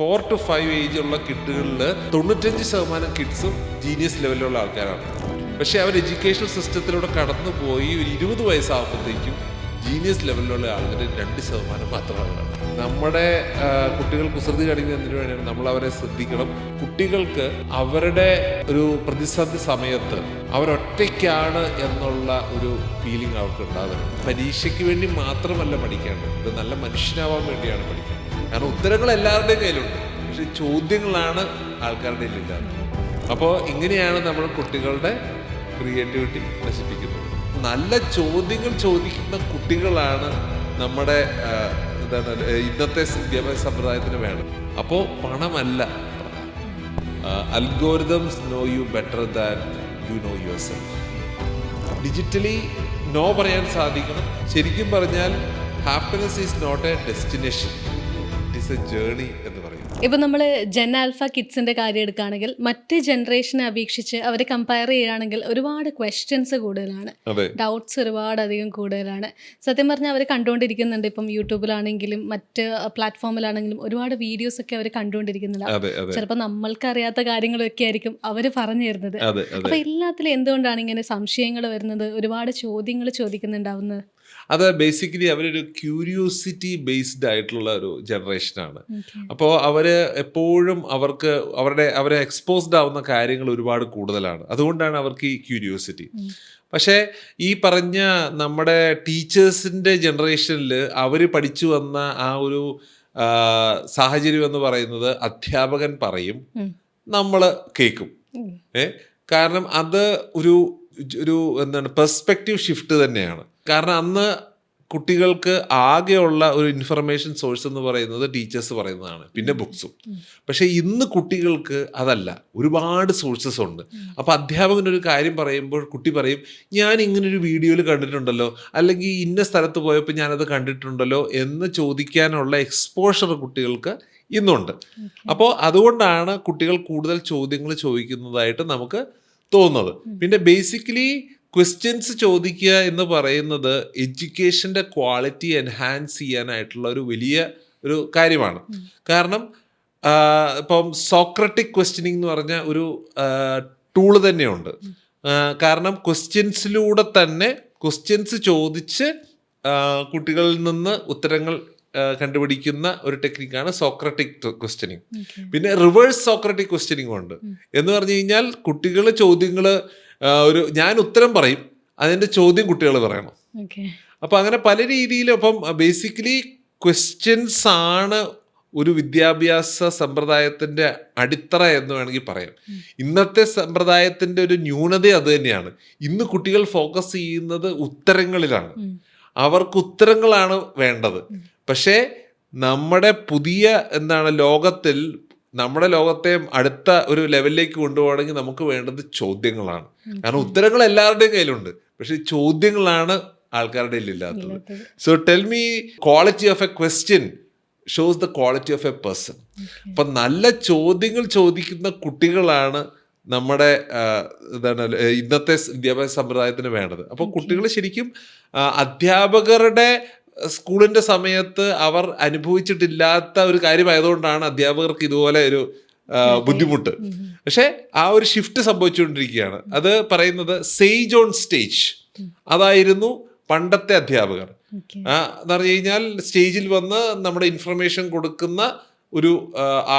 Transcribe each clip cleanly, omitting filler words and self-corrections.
4 to 5 ഏജുള്ള കിഡുകളിൽ 95% കിഡ്സും genius ലെവലിലുള്ള ആൾക്കാരാണ്. പക്ഷെ അവർ എഡ്യൂക്കേഷൻ സിസ്റ്റത്തിലൂടെ കടന്നുപോയി ഒരു 20 വയസ്സാകുമ്പോഴത്തേക്കും ജീനിയസ് ലെവലിലുള്ള ആൾക്കാർ 2% മാത്രമാണ്. നമ്മുടെ കുട്ടികൾ കുസൃതി കാണിക്കുന്നതിന് വേണ്ടിയാണ് നമ്മൾ അവരെ ശ്രദ്ധിക്കണം. കുട്ടികൾക്ക് അവരുടെ ഒരു പ്രതിസന്ധി സമയത്ത് അവരൊറ്റയ്ക്കാണ് എന്നുള്ള ഒരു ഫീലിംഗ് അവർക്ക് ഉണ്ടാകുന്നത്. പരീക്ഷയ്ക്ക് വേണ്ടി മാത്രമല്ല പഠിക്കേണ്ടത്, ഇത് നല്ല മനുഷ്യനാവാൻ വേണ്ടിയാണ് പഠിക്കേണ്ടത്. കാരണം ഉത്തരങ്ങൾ എല്ലാവരുടെയും കയ്യിലുണ്ട്, പക്ഷെ ചോദ്യങ്ങളാണ് ആൾക്കാരുടെ ഇല്ലാത്തത്. അപ്പോൾ ഇങ്ങനെയാണ് നമ്മൾ കുട്ടികളുടെ ക്രിയേറ്റിവിറ്റി നശിപ്പിക്കുന്നത്. നല്ല ചോദ്യങ്ങൾ ചോദിക്കുന്ന കുട്ടികളാണ് നമ്മുടെ ഇന്നത്തെ വിദ്യാഭ്യാസ സമ്പ്രദായത്തിന് വേണം. അപ്പോൾ പണമല്ല algorithms know you better than you know yourself. Digitally no പറയാൻ സാധിക്കണം. ശരിക്കും പറഞ്ഞാൽ happiness is not a destination, it is a journey എന്ന് പറയും. ഇപ്പം നമ്മൾ ജെൻ ആൽഫ കിഡ്സിൻ്റെ കാര്യം എടുക്കുകയാണെങ്കിൽ മറ്റ് ജനറേഷനെ അപേക്ഷിച്ച് അവരെ കമ്പയർ ചെയ്യുകയാണെങ്കിൽ ഒരുപാട് ക്വസ്റ്റ്യൻസ് കൂടുതലാണ്, ഡൗട്ട്സ് ഒരുപാടധികം കൂടുതലാണ്. സത്യം പറഞ്ഞാൽ അവർ കണ്ടുകൊണ്ടിരിക്കുന്നുണ്ട്. ഇപ്പം യൂട്യൂബിലാണെങ്കിലും മറ്റ് പ്ലാറ്റ്ഫോമിലാണെങ്കിലും ഒരുപാട് വീഡിയോസ് ഒക്കെ അവർ കണ്ടുകൊണ്ടിരിക്കുന്നുണ്ട്. ചിലപ്പോൾ നമ്മൾക്കറിയാത്ത കാര്യങ്ങളൊക്കെ ആയിരിക്കും അവർ പറഞ്ഞു തരുന്നത്. അപ്പം എല്ലാത്തിലും എന്തുകൊണ്ടാണ് ഇങ്ങനെ സംശയങ്ങൾ വരുന്നത്, ഒരുപാട് ചോദ്യങ്ങൾ ചോദിക്കുന്നുണ്ടാവുന്നത്? അത് ബേസിക്കലി അവരൊരു ക്യൂരിയോസിറ്റി ബേസ്ഡ് ആയിട്ടുള്ള ഒരു ജനറേഷനാണ്. അപ്പോൾ അവർ എപ്പോഴും അവരെ എക്സ്പോസ്ഡ് ആവുന്ന കാര്യങ്ങൾ ഒരുപാട് കൂടുതലാണ്. അതുകൊണ്ടാണ് അവർക്ക് ഈ ക്യൂരിയോസിറ്റി. പക്ഷേ ഈ പറഞ്ഞ നമ്മുടെ ടീച്ചേഴ്സിൻ്റെ ജനറേഷനിൽ അവർ പഠിച്ചു വന്ന ആ ഒരു സാഹചര്യം എന്ന് പറയുന്നത് അധ്യാപകൻ പറയും, നമ്മൾ കേൾക്കും. കാരണം അത് ഒരു എന്താണ് പെർസ്പെക്റ്റീവ് ഷിഫ്റ്റ് തന്നെയാണ്. കാരണം അന്ന് കുട്ടികൾക്ക് ആകെയുള്ള ഒരു ഇൻഫർമേഷൻ സോഴ്സ് എന്ന് പറയുന്നത് ടീച്ചേഴ്സ് പറയുന്നതാണ്, പിന്നെ ബുക്സും. പക്ഷേ ഇന്ന് കുട്ടികൾക്ക് അതല്ല, ഒരുപാട് സോഴ്സസ് ഉണ്ട്. അപ്പോൾ അധ്യാപകനൊരു കാര്യം പറയുമ്പോൾ കുട്ടി പറയും, ഞാൻ ഇങ്ങനൊരു വീഡിയോയിൽ കണ്ടിട്ടുണ്ടല്ലോ, അല്ലെങ്കിൽ ഇന്ന സ്ഥലത്ത് പോയപ്പോൾ ഞാനത് കണ്ടിട്ടുണ്ടല്ലോ എന്ന് ചോദിക്കാനുള്ള എക്സ്പോഷർ കുട്ടികൾക്ക് ഇന്നുണ്ട്. അപ്പോൾ അതുകൊണ്ടാണ് കുട്ടികൾ കൂടുതൽ ചോദ്യങ്ങൾ ചോദിക്കുന്നതായിട്ട് നമുക്ക് തോന്നുന്നത്. പിന്നെ ബേസിക്കലി ക്വസ്റ്റ്യൻസ് ചോദിക്കുക എന്ന് പറയുന്നത് എഡ്യൂക്കേഷൻ്റെ ക്വാളിറ്റി എൻഹാൻസ് ചെയ്യാനായിട്ടുള്ള ഒരു വലിയ ഒരു കാര്യമാണ്. കാരണം ഇപ്പം സോക്രട്ടിക് ക്വസ്റ്റ്യനിങ് എന്ന് പറഞ്ഞ ഒരു ടൂള് തന്നെയുണ്ട്. കാരണം ക്വസ്റ്റ്യൻസിലൂടെ തന്നെ ക്വസ്റ്റ്യൻസ് ചോദിച്ച് കുട്ടികളിൽ നിന്ന് ഉത്തരങ്ങൾ കണ്ടുപിടിക്കുന്ന ഒരു ടെക്നിക്കാണ് സോക്രട്ടിക് ക്വസ്റ്റ്യനിങ്. പിന്നെ റിവേഴ്സ് സോക്രട്ടിക് ക്വസ്റ്റ്യനിങ് ഉണ്ട്. എന്ന് പറഞ്ഞു കഴിഞ്ഞാൽ കുട്ടികൾ ചോദ്യങ്ങൾ ഞാൻ ഉത്തരം പറയും, അതിൻ്റെ ചോദ്യം കുട്ടികൾ പറയണം. അപ്പം അങ്ങനെ പല രീതിയിലും. അപ്പം ബേസിക്കലി ക്വസ്റ്റ്യൻസ് ആണ് ഒരു വിദ്യാഭ്യാസ സമ്പ്രദായത്തിൻ്റെ അടിത്തറ എന്ന് വേണമെങ്കിൽ പറയാം. ഇന്നത്തെ സമ്പ്രദായത്തിൻ്റെ ഒരു ന്യൂനത അത് തന്നെയാണ്. ഇന്ന് കുട്ടികൾ ഫോക്കസ് ചെയ്യുന്നത് ഉത്തരങ്ങളിലാണ്, അവർക്ക് ഉത്തരങ്ങളാണ് വേണ്ടത്. പക്ഷേ നമ്മുടെ പുതിയ ലോകത്തിൽ നമ്മുടെ ലോകത്തെ അടുത്ത ഒരു ലെവലിലേക്ക് കൊണ്ടുപോകണമെങ്കിൽ നമുക്ക് വേണ്ടത് ചോദ്യങ്ങളാണ്. കാരണം ഉത്തരങ്ങൾ എല്ലാവരുടെയും കയ്യിലുണ്ട്, പക്ഷെ ചോദ്യങ്ങളാണ് ആൾക്കാരുടെ ഇല്ലാത്തത്. So tell me, quality of A question shows the quality of A person. അപ്പം നല്ല ചോദ്യങ്ങൾ ചോദിക്കുന്ന കുട്ടികളാണ് നമ്മുടെ ഇന്നത്തെ വിദ്യാഭ്യാസ സമ്പ്രദായത്തിന് വേണ്ടത്. അപ്പോൾ കുട്ടികൾ ശരിക്കും അധ്യാപകരുടെ സ്കൂളിൻ്റെ സമയത്ത് അവർ അനുഭവിച്ചിട്ടില്ലാത്ത ഒരു കാര്യമായതുകൊണ്ടാണ് അധ്യാപകർക്ക് ഇതുപോലെ ഒരു ബുദ്ധിമുട്ട്. പക്ഷേ ആ ഒരു ഷിഫ്റ്റ് സംഭവിച്ചുകൊണ്ടിരിക്കുകയാണ്. അത് പറയുന്നത് സേജ് ഓൺ സ്റ്റേജ്, അതായിരുന്നു പണ്ടത്തെ അധ്യാപകർ. എന്ന് പറഞ്ഞു കഴിഞ്ഞാൽ സ്റ്റേജിൽ വന്ന് നമ്മുടെ ഇൻഫർമേഷൻ കൊടുക്കുന്ന ഒരു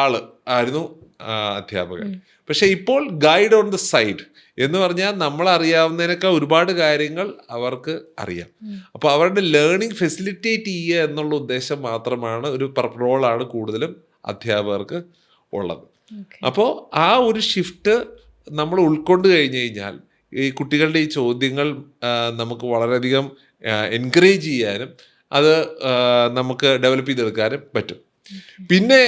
ആള് ആയിരുന്നു അധ്യാപകർ. പക്ഷെ ഇപ്പോൾ ഗൈഡ് ഓൺ ദ സൈഡ് എന്ന് പറഞ്ഞാൽ നമ്മളറിയാവുന്നതിനേക്കാൾ ഒരുപാട് കാര്യങ്ങൾ അവർക്ക് അറിയാം. അപ്പോൾ അവരുടെ ലേണിംഗ് ഫെസിലിറ്റേറ്റ് ചെയ്യുക എന്നുള്ള ഉദ്ദേശം മാത്രമാണ്, ഒരു റോളാണ് കൂടുതലും അധ്യാപകർക്ക് ഉള്ളത്. അപ്പോൾ ആ ഒരു ഷിഫ്റ്റ് നമ്മൾ ഉൾക്കൊണ്ട് കഴിഞ്ഞ് കഴിഞ്ഞാൽ ഈ കുട്ടികളുടെ ഈ ചോദ്യങ്ങൾ നമുക്ക് വളരെയധികം എൻകറേജ് ചെയ്യാനും അത് നമുക്ക് ഡെവലപ്പ് ചെയ്തെടുക്കാനും പറ്റും. പിന്നെ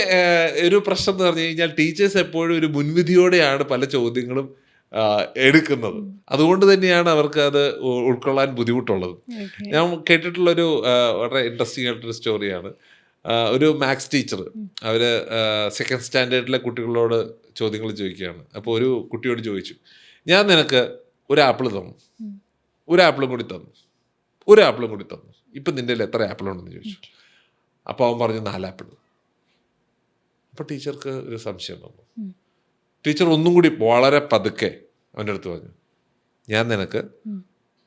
ഒരു പ്രശ്നം എന്ന് പറഞ്ഞു കഴിഞ്ഞാൽ ടീച്ചേഴ്സ് എപ്പോഴും ഒരു മുൻവിധിയോടെയാണ് പല ചോദ്യങ്ങളും എടുക്കുന്നത്. അതുകൊണ്ട് തന്നെയാണ് അവർക്ക് അത് ഉൾക്കൊള്ളാൻ ബുദ്ധിമുട്ടുള്ളത്. ഞാൻ കേട്ടിട്ടുള്ളൊരു വളരെ ഇൻട്രസ്റ്റിംഗ് ആയിട്ടൊരു സ്റ്റോറിയാണ്. ഒരു മാത്സ് ടീച്ചർ അവർ സെക്കൻഡ് സ്റ്റാൻഡേർഡിലെ കുട്ടികളോട് ചോദ്യങ്ങൾ ചോദിക്കുകയാണ്. അപ്പോൾ ഒരു കുട്ടിയോട് ചോദിച്ചു, ഞാൻ നിനക്ക് ഒരു ആപ്പിൾ തന്നു, ഒരു ആപ്പിളും കൂടി തന്നു, ഒരു ആപ്പിളും കൂടി തന്നു, ഇപ്പം നിൻ്റെ എത്ര ആപ്പിളുണ്ടെന്ന് ചോദിച്ചു. അപ്പോൾ അവൻ പറഞ്ഞു 4 ആപ്പിൾ. അപ്പോൾ ടീച്ചർക്ക് ഒരു സംശയം വന്നു. ടീച്ചർ ഒന്നും കൂടി വളരെ പതുക്കെ അവൻ്റെ അടുത്ത് പറഞ്ഞു, ഞാൻ നിനക്ക്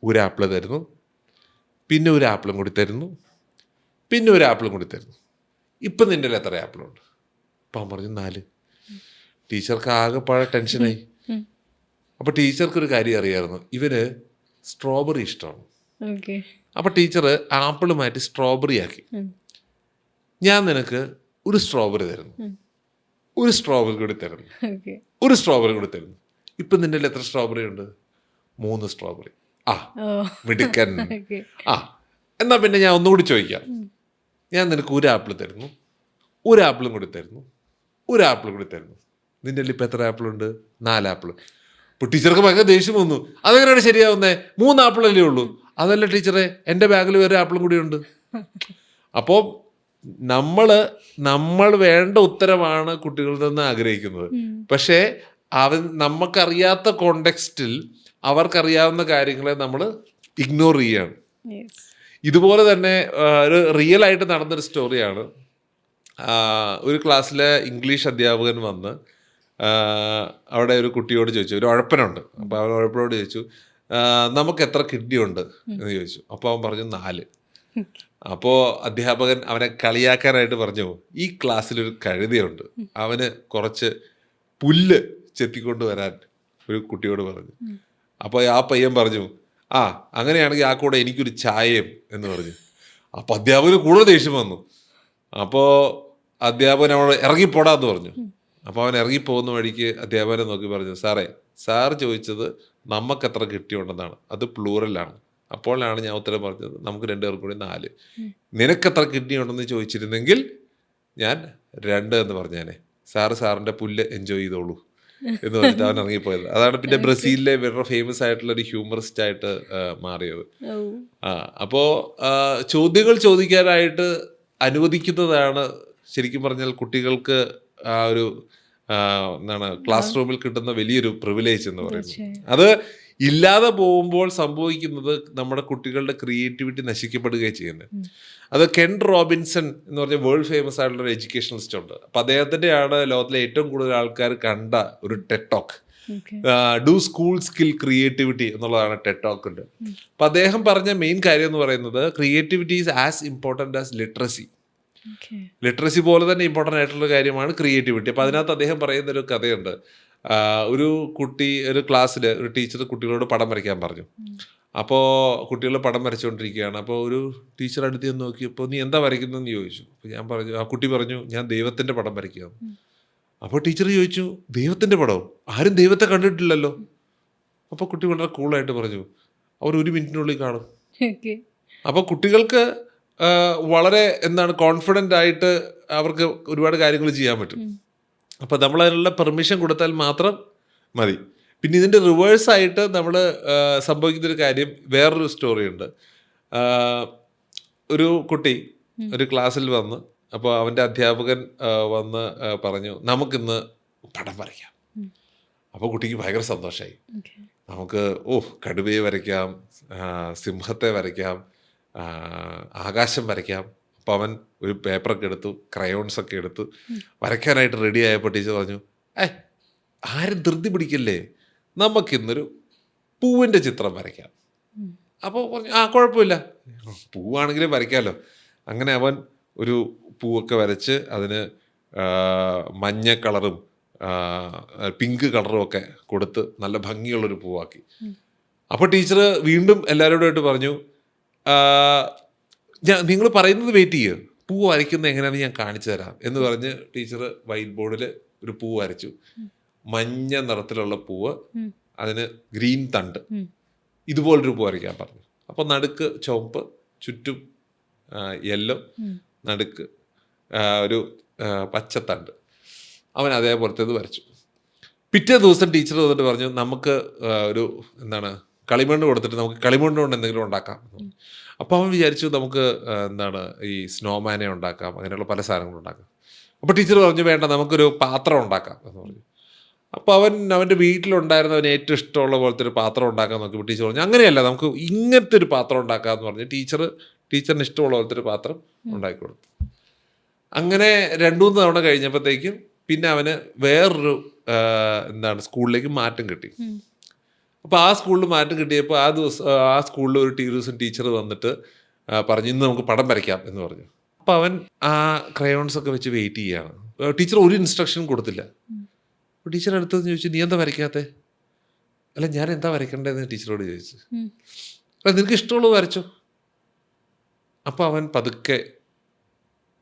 ഒരു ആപ്പിൾ തരുന്നു, പിന്നെ ഒരു ആപ്പിളും കൂടി തരുന്നു, പിന്നെ ഒരു ആപ്പിളും കൂടി തരുന്നു. ഇപ്പം നിൻ്റെ കയ്യിൽ എത്ര ആപ്പിളുണ്ട്? അപ്പം അവൻ പറഞ്ഞു 4. ടീച്ചർക്ക് ആകെപ്പാടെ ടെൻഷനായി. അപ്പോൾ ടീച്ചർക്കൊരു കാര്യം അറിയാമായിരുന്നു, ഇവന് സ്ട്രോബെറി ഇഷ്ടമാണ്. അപ്പോൾ ടീച്ചർ ആപ്പിൾ മാറ്റി സ്ട്രോബെറി ആക്കി. ഞാൻ നിനക്ക് ഒരു സ്ട്രോബെറി തരുന്നു, ഒരു സ്ട്രോബെറി കൂടി തരുന്നു, ഒരു സ്ട്രോബെറി കൂടി തരുന്നു. ഇപ്പം നിൻ്റെ കയ്യിൽ എത്ര സ്ട്രോബെറി ഉണ്ട്? 3 സ്ട്രോബെറി. ആ മിടുക്കൻ. ആ എന്നാൽ പിന്നെ ഞാൻ ഒന്നുകൂടി ചോദിക്കാം, ഞാൻ നിനക്ക് ഒരു ആപ്പിൾ തരുന്നു, ഒരു ആപ്പിളും കൂടി തരുന്നു, ഒരു ആപ്പിൾ കൂടി തരുന്നു. നിൻ്റെ കയ്യിൽ ഇപ്പം എത്ര ആപ്പിളുണ്ട്? 4 ആപ്പിൾ. ഇപ്പോൾ ടീച്ചർക്ക് ഭയങ്കര ദേഷ്യം വന്നു. അതെങ്ങനെയാണ് ശരിയാവുന്നേ? 3 ആപ്പിളല്ലേ ഉള്ളൂ. അതല്ല ടീച്ചറെ, എൻ്റെ ബാഗിൽ വേറെ ആപ്പിളും കൂടി ഉണ്ട്. അപ്പോൾ നമ്മൾ വേണ്ട ഉത്തരമാണ് കുട്ടികളിൽ നിന്ന് ആഗ്രഹിക്കുന്നത്. പക്ഷേ നമുക്കറിയാത്ത കോണ്ടെക്സ്റ്റിൽ അവർക്കറിയാവുന്ന കാര്യങ്ങളെ നമ്മൾ ഇഗ്നോർ ചെയ്യാണ്. ഇതുപോലെ തന്നെ ഒരു റിയൽ ആയിട്ട് നടന്നൊരു സ്റ്റോറിയാണ്. ഒരു ക്ലാസ്സിലെ ഇംഗ്ലീഷ് അധ്യാപകൻ വന്ന് അവിടെ ഒരു കുട്ടിയോട് ചോദിച്ചു, ഒരു ഉഴപ്പനുണ്ട്. അപ്പോൾ അവൻ ഉഴപ്പനോട് ചോദിച്ചു, നമുക്ക് എത്ര കിഡ്നി ഉണ്ട് എന്ന് ചോദിച്ചു. അപ്പോൾ അവൻ പറഞ്ഞു 4. അപ്പോൾ അധ്യാപകൻ അവനെ കളിയാക്കാനായിട്ട് പറഞ്ഞു, ഈ ക്ലാസ്സിലൊരു കഴുതയുണ്ട്, അവന് കുറച്ച് പുല്ല് ചെത്തിക്കൊണ്ട് വരാൻ ഒരു കുട്ടിയോട് പറഞ്ഞു. അപ്പോൾ ആ പയ്യൻ പറഞ്ഞു, ആ അങ്ങനെയാണെങ്കിൽ ആ കൂടെ എനിക്കൊരു ചായയും എന്ന് പറഞ്ഞു. അപ്പോൾ അധ്യാപകന് കൂടുതൽ ദേഷ്യം വന്നു. അപ്പോൾ അധ്യാപകൻ അവനോട് ഇറങ്ങിപ്പോടാന്ന് പറഞ്ഞു. അപ്പോൾ അവൻ ഇറങ്ങിപ്പോകുന്ന വഴിക്ക് അധ്യാപകനെ നോക്കി പറഞ്ഞു, സാറ് ചോദിച്ചത് നമുക്ക് എത്ര കിട്ടിയുണ്ടെന്നാണ്, അത് പ്ലൂറലാണ്. അപ്പോഴാണ് ഞാൻ ഉത്തരം പറഞ്ഞത് നമുക്ക് 2 പേർക്കും കൂടി 4. നിനക്കെത്ര കിഡ്നി ഉണ്ടെന്ന് ചോദിച്ചിരുന്നെങ്കിൽ ഞാൻ 2 എന്ന് പറഞ്ഞേനെ. സാറിൻ്റെ പുല്ല് എൻജോയ് ചെയ്തോളൂ എന്ന് പറഞ്ഞിട്ട് അവൻ ഇറങ്ങിപ്പോയത്. അതാണ് പിന്നെ ബ്രസീലിലെ വളരെ ഫേമസ് ആയിട്ടുള്ള ഒരു ഹ്യൂമറിസ്റ്റ് ആയിട്ട് മാറിയത്. അപ്പോൾ ചോദ്യങ്ങൾ ചോദിക്കാനായിട്ട് അനുവദിക്കുന്നതാണ് ശരിക്കും പറഞ്ഞാൽ കുട്ടികൾക്ക് ആ ഒരു എന്താണ് ക്ലാസ് റൂമിൽ കിട്ടുന്ന വലിയൊരു പ്രിവിലേജ് എന്ന് പറയുന്നത്. അത് ഇല്ലാതെ പോകുമ്പോൾ സംഭവിക്കുന്നത് നമ്മുടെ കുട്ടികളുടെ ക്രിയേറ്റിവിറ്റി നശിക്കപ്പെടുകയും ചെയ്യുന്നത്. അത് കെൻ റോബിൻസൺ എന്ന് പറഞ്ഞ വേൾഡ് ഫേമസ് ആയിട്ടുള്ള ഒരു എഡ്യൂക്കേഷണലിസ്റ്റ് ഉണ്ട്. അപ്പം അദ്ദേഹത്തിൻ്റെയാണ് ലോകത്തിലെ ഏറ്റവും കൂടുതൽ ആൾക്കാർ കണ്ട ഒരു Ted talk. Do school skill creativity എന്നുള്ളതാണ് ടെഡ് ടോക്ക് ഉണ്ട്. അപ്പം അദ്ദേഹം പറഞ്ഞ മെയിൻ കാര്യം എന്ന് പറയുന്നത് creativity is as important as literacy. Literacy പോലെ തന്നെ ഇമ്പോർട്ടൻ്റ് ആയിട്ടുള്ള കാര്യമാണ് ക്രിയേറ്റിവിറ്റി. അപ്പം അതിനകത്ത് അദ്ദേഹം പറയുന്നൊരു കഥയുണ്ട്. ഒരു കുട്ടി ഒരു ക്ലാസ്സിൽ ഒരു ടീച്ചർ കുട്ടികളോട് പടം വരയ്ക്കാൻ പറഞ്ഞു. അപ്പോൾ കുട്ടികൾ പടം വരച്ചുകൊണ്ടിരിക്കുകയാണ്. അപ്പോൾ ഒരു ടീച്ചർ അടുത്ത് ചെന്ന് നോക്കിയപ്പോൾ നീ എന്താ വരയ്ക്കുന്നതെന്ന് ചോദിച്ചു. അപ്പോൾ ആ കുട്ടി പറഞ്ഞു, ഞാൻ ദൈവത്തിൻ്റെ പടം വരയ്ക്കുക. അപ്പോൾ ടീച്ചർ ചോദിച്ചു, ദൈവത്തിൻ്റെ പടവും? ആരും ദൈവത്തെ കണ്ടിട്ടില്ലല്ലോ. അപ്പോൾ കുട്ടി വളരെ കൂളായിട്ട് പറഞ്ഞു, അവർ 1 മിനിറ്റിനുള്ളിൽ കാണും. അപ്പോൾ കുട്ടികൾക്ക് വളരെ കോൺഫിഡൻ്റ് ആയിട്ട് അവർക്ക് ഒരുപാട് കാര്യങ്ങൾ ചെയ്യാൻ പറ്റും. അപ്പോൾ നമ്മൾ അതിനുള്ള പെർമിഷൻ കൊടുത്താൽ മാത്രം മതി. പിന്നെ ഇതിൻ്റെ റിവേഴ്സായിട്ട് നമ്മൾ സംഭവിക്കുന്നൊരു കാര്യം, വേറൊരു സ്റ്റോറി ഉണ്ട്. ഒരു കുട്ടി ഒരു ക്ലാസ്സിൽ വന്ന്, അപ്പോൾ അവൻ്റെ അധ്യാപകൻ വന്ന് പറഞ്ഞു, നമുക്കിന്ന് പടം വരയ്ക്കാം. അപ്പോൾ കുട്ടിക്ക് ഭയങ്കര സന്തോഷമായി. നമുക്ക് കടുവയെ വരയ്ക്കാം, സിംഹത്തെ വരയ്ക്കാം, ആകാശം വരയ്ക്കാം. അപ്പോൾ അവൻ ഒരു പേപ്പറൊക്കെ എടുത്തു, ക്രയോൺസൊക്കെ എടുത്തു വരയ്ക്കാനായിട്ട് റെഡി ആയപ്പോൾ ടീച്ചർ പറഞ്ഞു, ആരും ധൃതി പിടിക്കല്ലേ, നമുക്കിന്നൊരു പൂവിൻ്റെ ചിത്രം വരയ്ക്കാം. അപ്പോൾ പറഞ്ഞു, കുഴപ്പമില്ല, പൂവാണെങ്കിലും വരയ്ക്കാമല്ലോ. അങ്ങനെ അവൻ ഒരു പൂവൊക്കെ വരച്ച് അതിന് മഞ്ഞ കളറും പിങ്ക് കളറും ഒക്കെ കൊടുത്ത് നല്ല ഭംഗിയുള്ളൊരു പൂവാക്കി. അപ്പോൾ ടീച്ചർ വീണ്ടും എല്ലാവരോടുമായിട്ട് പറഞ്ഞു, നിങ്ങൾ പറയുന്നത് വെയിറ്റ് ചെയ്യുക, പൂ വരയ്ക്കുന്നത് എങ്ങനെയാണെന്ന് ഞാൻ കാണിച്ചു തരാം എന്ന് പറഞ്ഞ് ടീച്ചർ വൈറ്റ് ബോർഡിൽ ഒരു പൂ വരച്ചു. മഞ്ഞ നിറത്തിലുള്ള പൂവ്, അതിന് ഗ്രീൻ തണ്ട്, ഇതുപോലൊരു പൂ വരയ്ക്കാൻ പറഞ്ഞു. അപ്പോൾ നടുക്ക് ചുവപ്പ്, ചുറ്റും യെല്ലോ, നടുക്ക് ഒരു പച്ചത്തണ്ട്. അവൻ അതേപോലത്തേത് വരച്ചു. പിറ്റേ ദിവസം ടീച്ചർ വന്നിട്ട് പറഞ്ഞു, നമുക്ക് ഒരു കളിമണ്ണ് കൊടുത്തിട്ട് നമുക്ക് കളിമണ്ണ് കൊണ്ട് എന്തെങ്കിലും ഉണ്ടാക്കാം. അപ്പോൾ അവൻ വിചാരിച്ചു നമുക്ക് ഈ സ്നോമാനെ ഉണ്ടാക്കാം, അങ്ങനെയുള്ള പല സാധനങ്ങളും ഉണ്ടാക്കാം. അപ്പോൾ ടീച്ചർ പറഞ്ഞു, വേണ്ട, നമുക്കൊരു പാത്രം ഉണ്ടാക്കാം എന്ന് പറഞ്ഞു. അപ്പോൾ അവൻ്റെ വീട്ടിലുണ്ടായിരുന്ന അവന് ഏറ്റവും ഇഷ്ടമുള്ള പോലത്തെ ഒരു പാത്രം ഉണ്ടാക്കാൻ നോക്കിയപ്പോൾ ടീച്ചർ പറഞ്ഞു, അങ്ങനെയല്ല, നമുക്ക് ഇങ്ങനത്തെ ഒരു പാത്രം ഉണ്ടാക്കാമെന്ന് പറഞ്ഞ് ടീച്ചറിന് ഇഷ്ടമുള്ള പോലത്തെ ഒരു പാത്രം ഉണ്ടാക്കി കൊടുത്തു. അങ്ങനെ 2-3 തവണ കഴിഞ്ഞപ്പോഴത്തേക്കും പിന്നെ അവന് വേറൊരു സ്കൂളിലേക്ക് മാറ്റം കിട്ടി. അപ്പോൾ ആ സ്കൂളിൽ മാറ്റം കിട്ടിയപ്പോൾ ആ സ്കൂളിൽ ഒരു ദിവസം ടീച്ചർ വന്നിട്ട് പറഞ്ഞു, ഇന്ന് നമുക്ക് പടം വരയ്ക്കാം എന്ന് പറഞ്ഞു. അപ്പോൾ അവൻ ആ ക്രയോൺസ് ഒക്കെ വെച്ച് വെയിറ്റ് ചെയ്യുകയാണ്. ടീച്ചർ ഒരു ഇൻസ്ട്രക്ഷനും കൊടുത്തില്ല. ടീച്ചർ അടുത്തെന്ന് ചോദിച്ചു, നീ എന്താ വരയ്ക്കാത്തേ? അല്ല, ഞാൻ എന്താ വരയ്ക്കേണ്ടതെന്ന് ടീച്ചറോട് ചോദിച്ചു. അല്ല, നിനക്ക് ഇഷ്ടമുള്ളത് വരച്ചോ. അപ്പോൾ അവൻ പതുക്കെ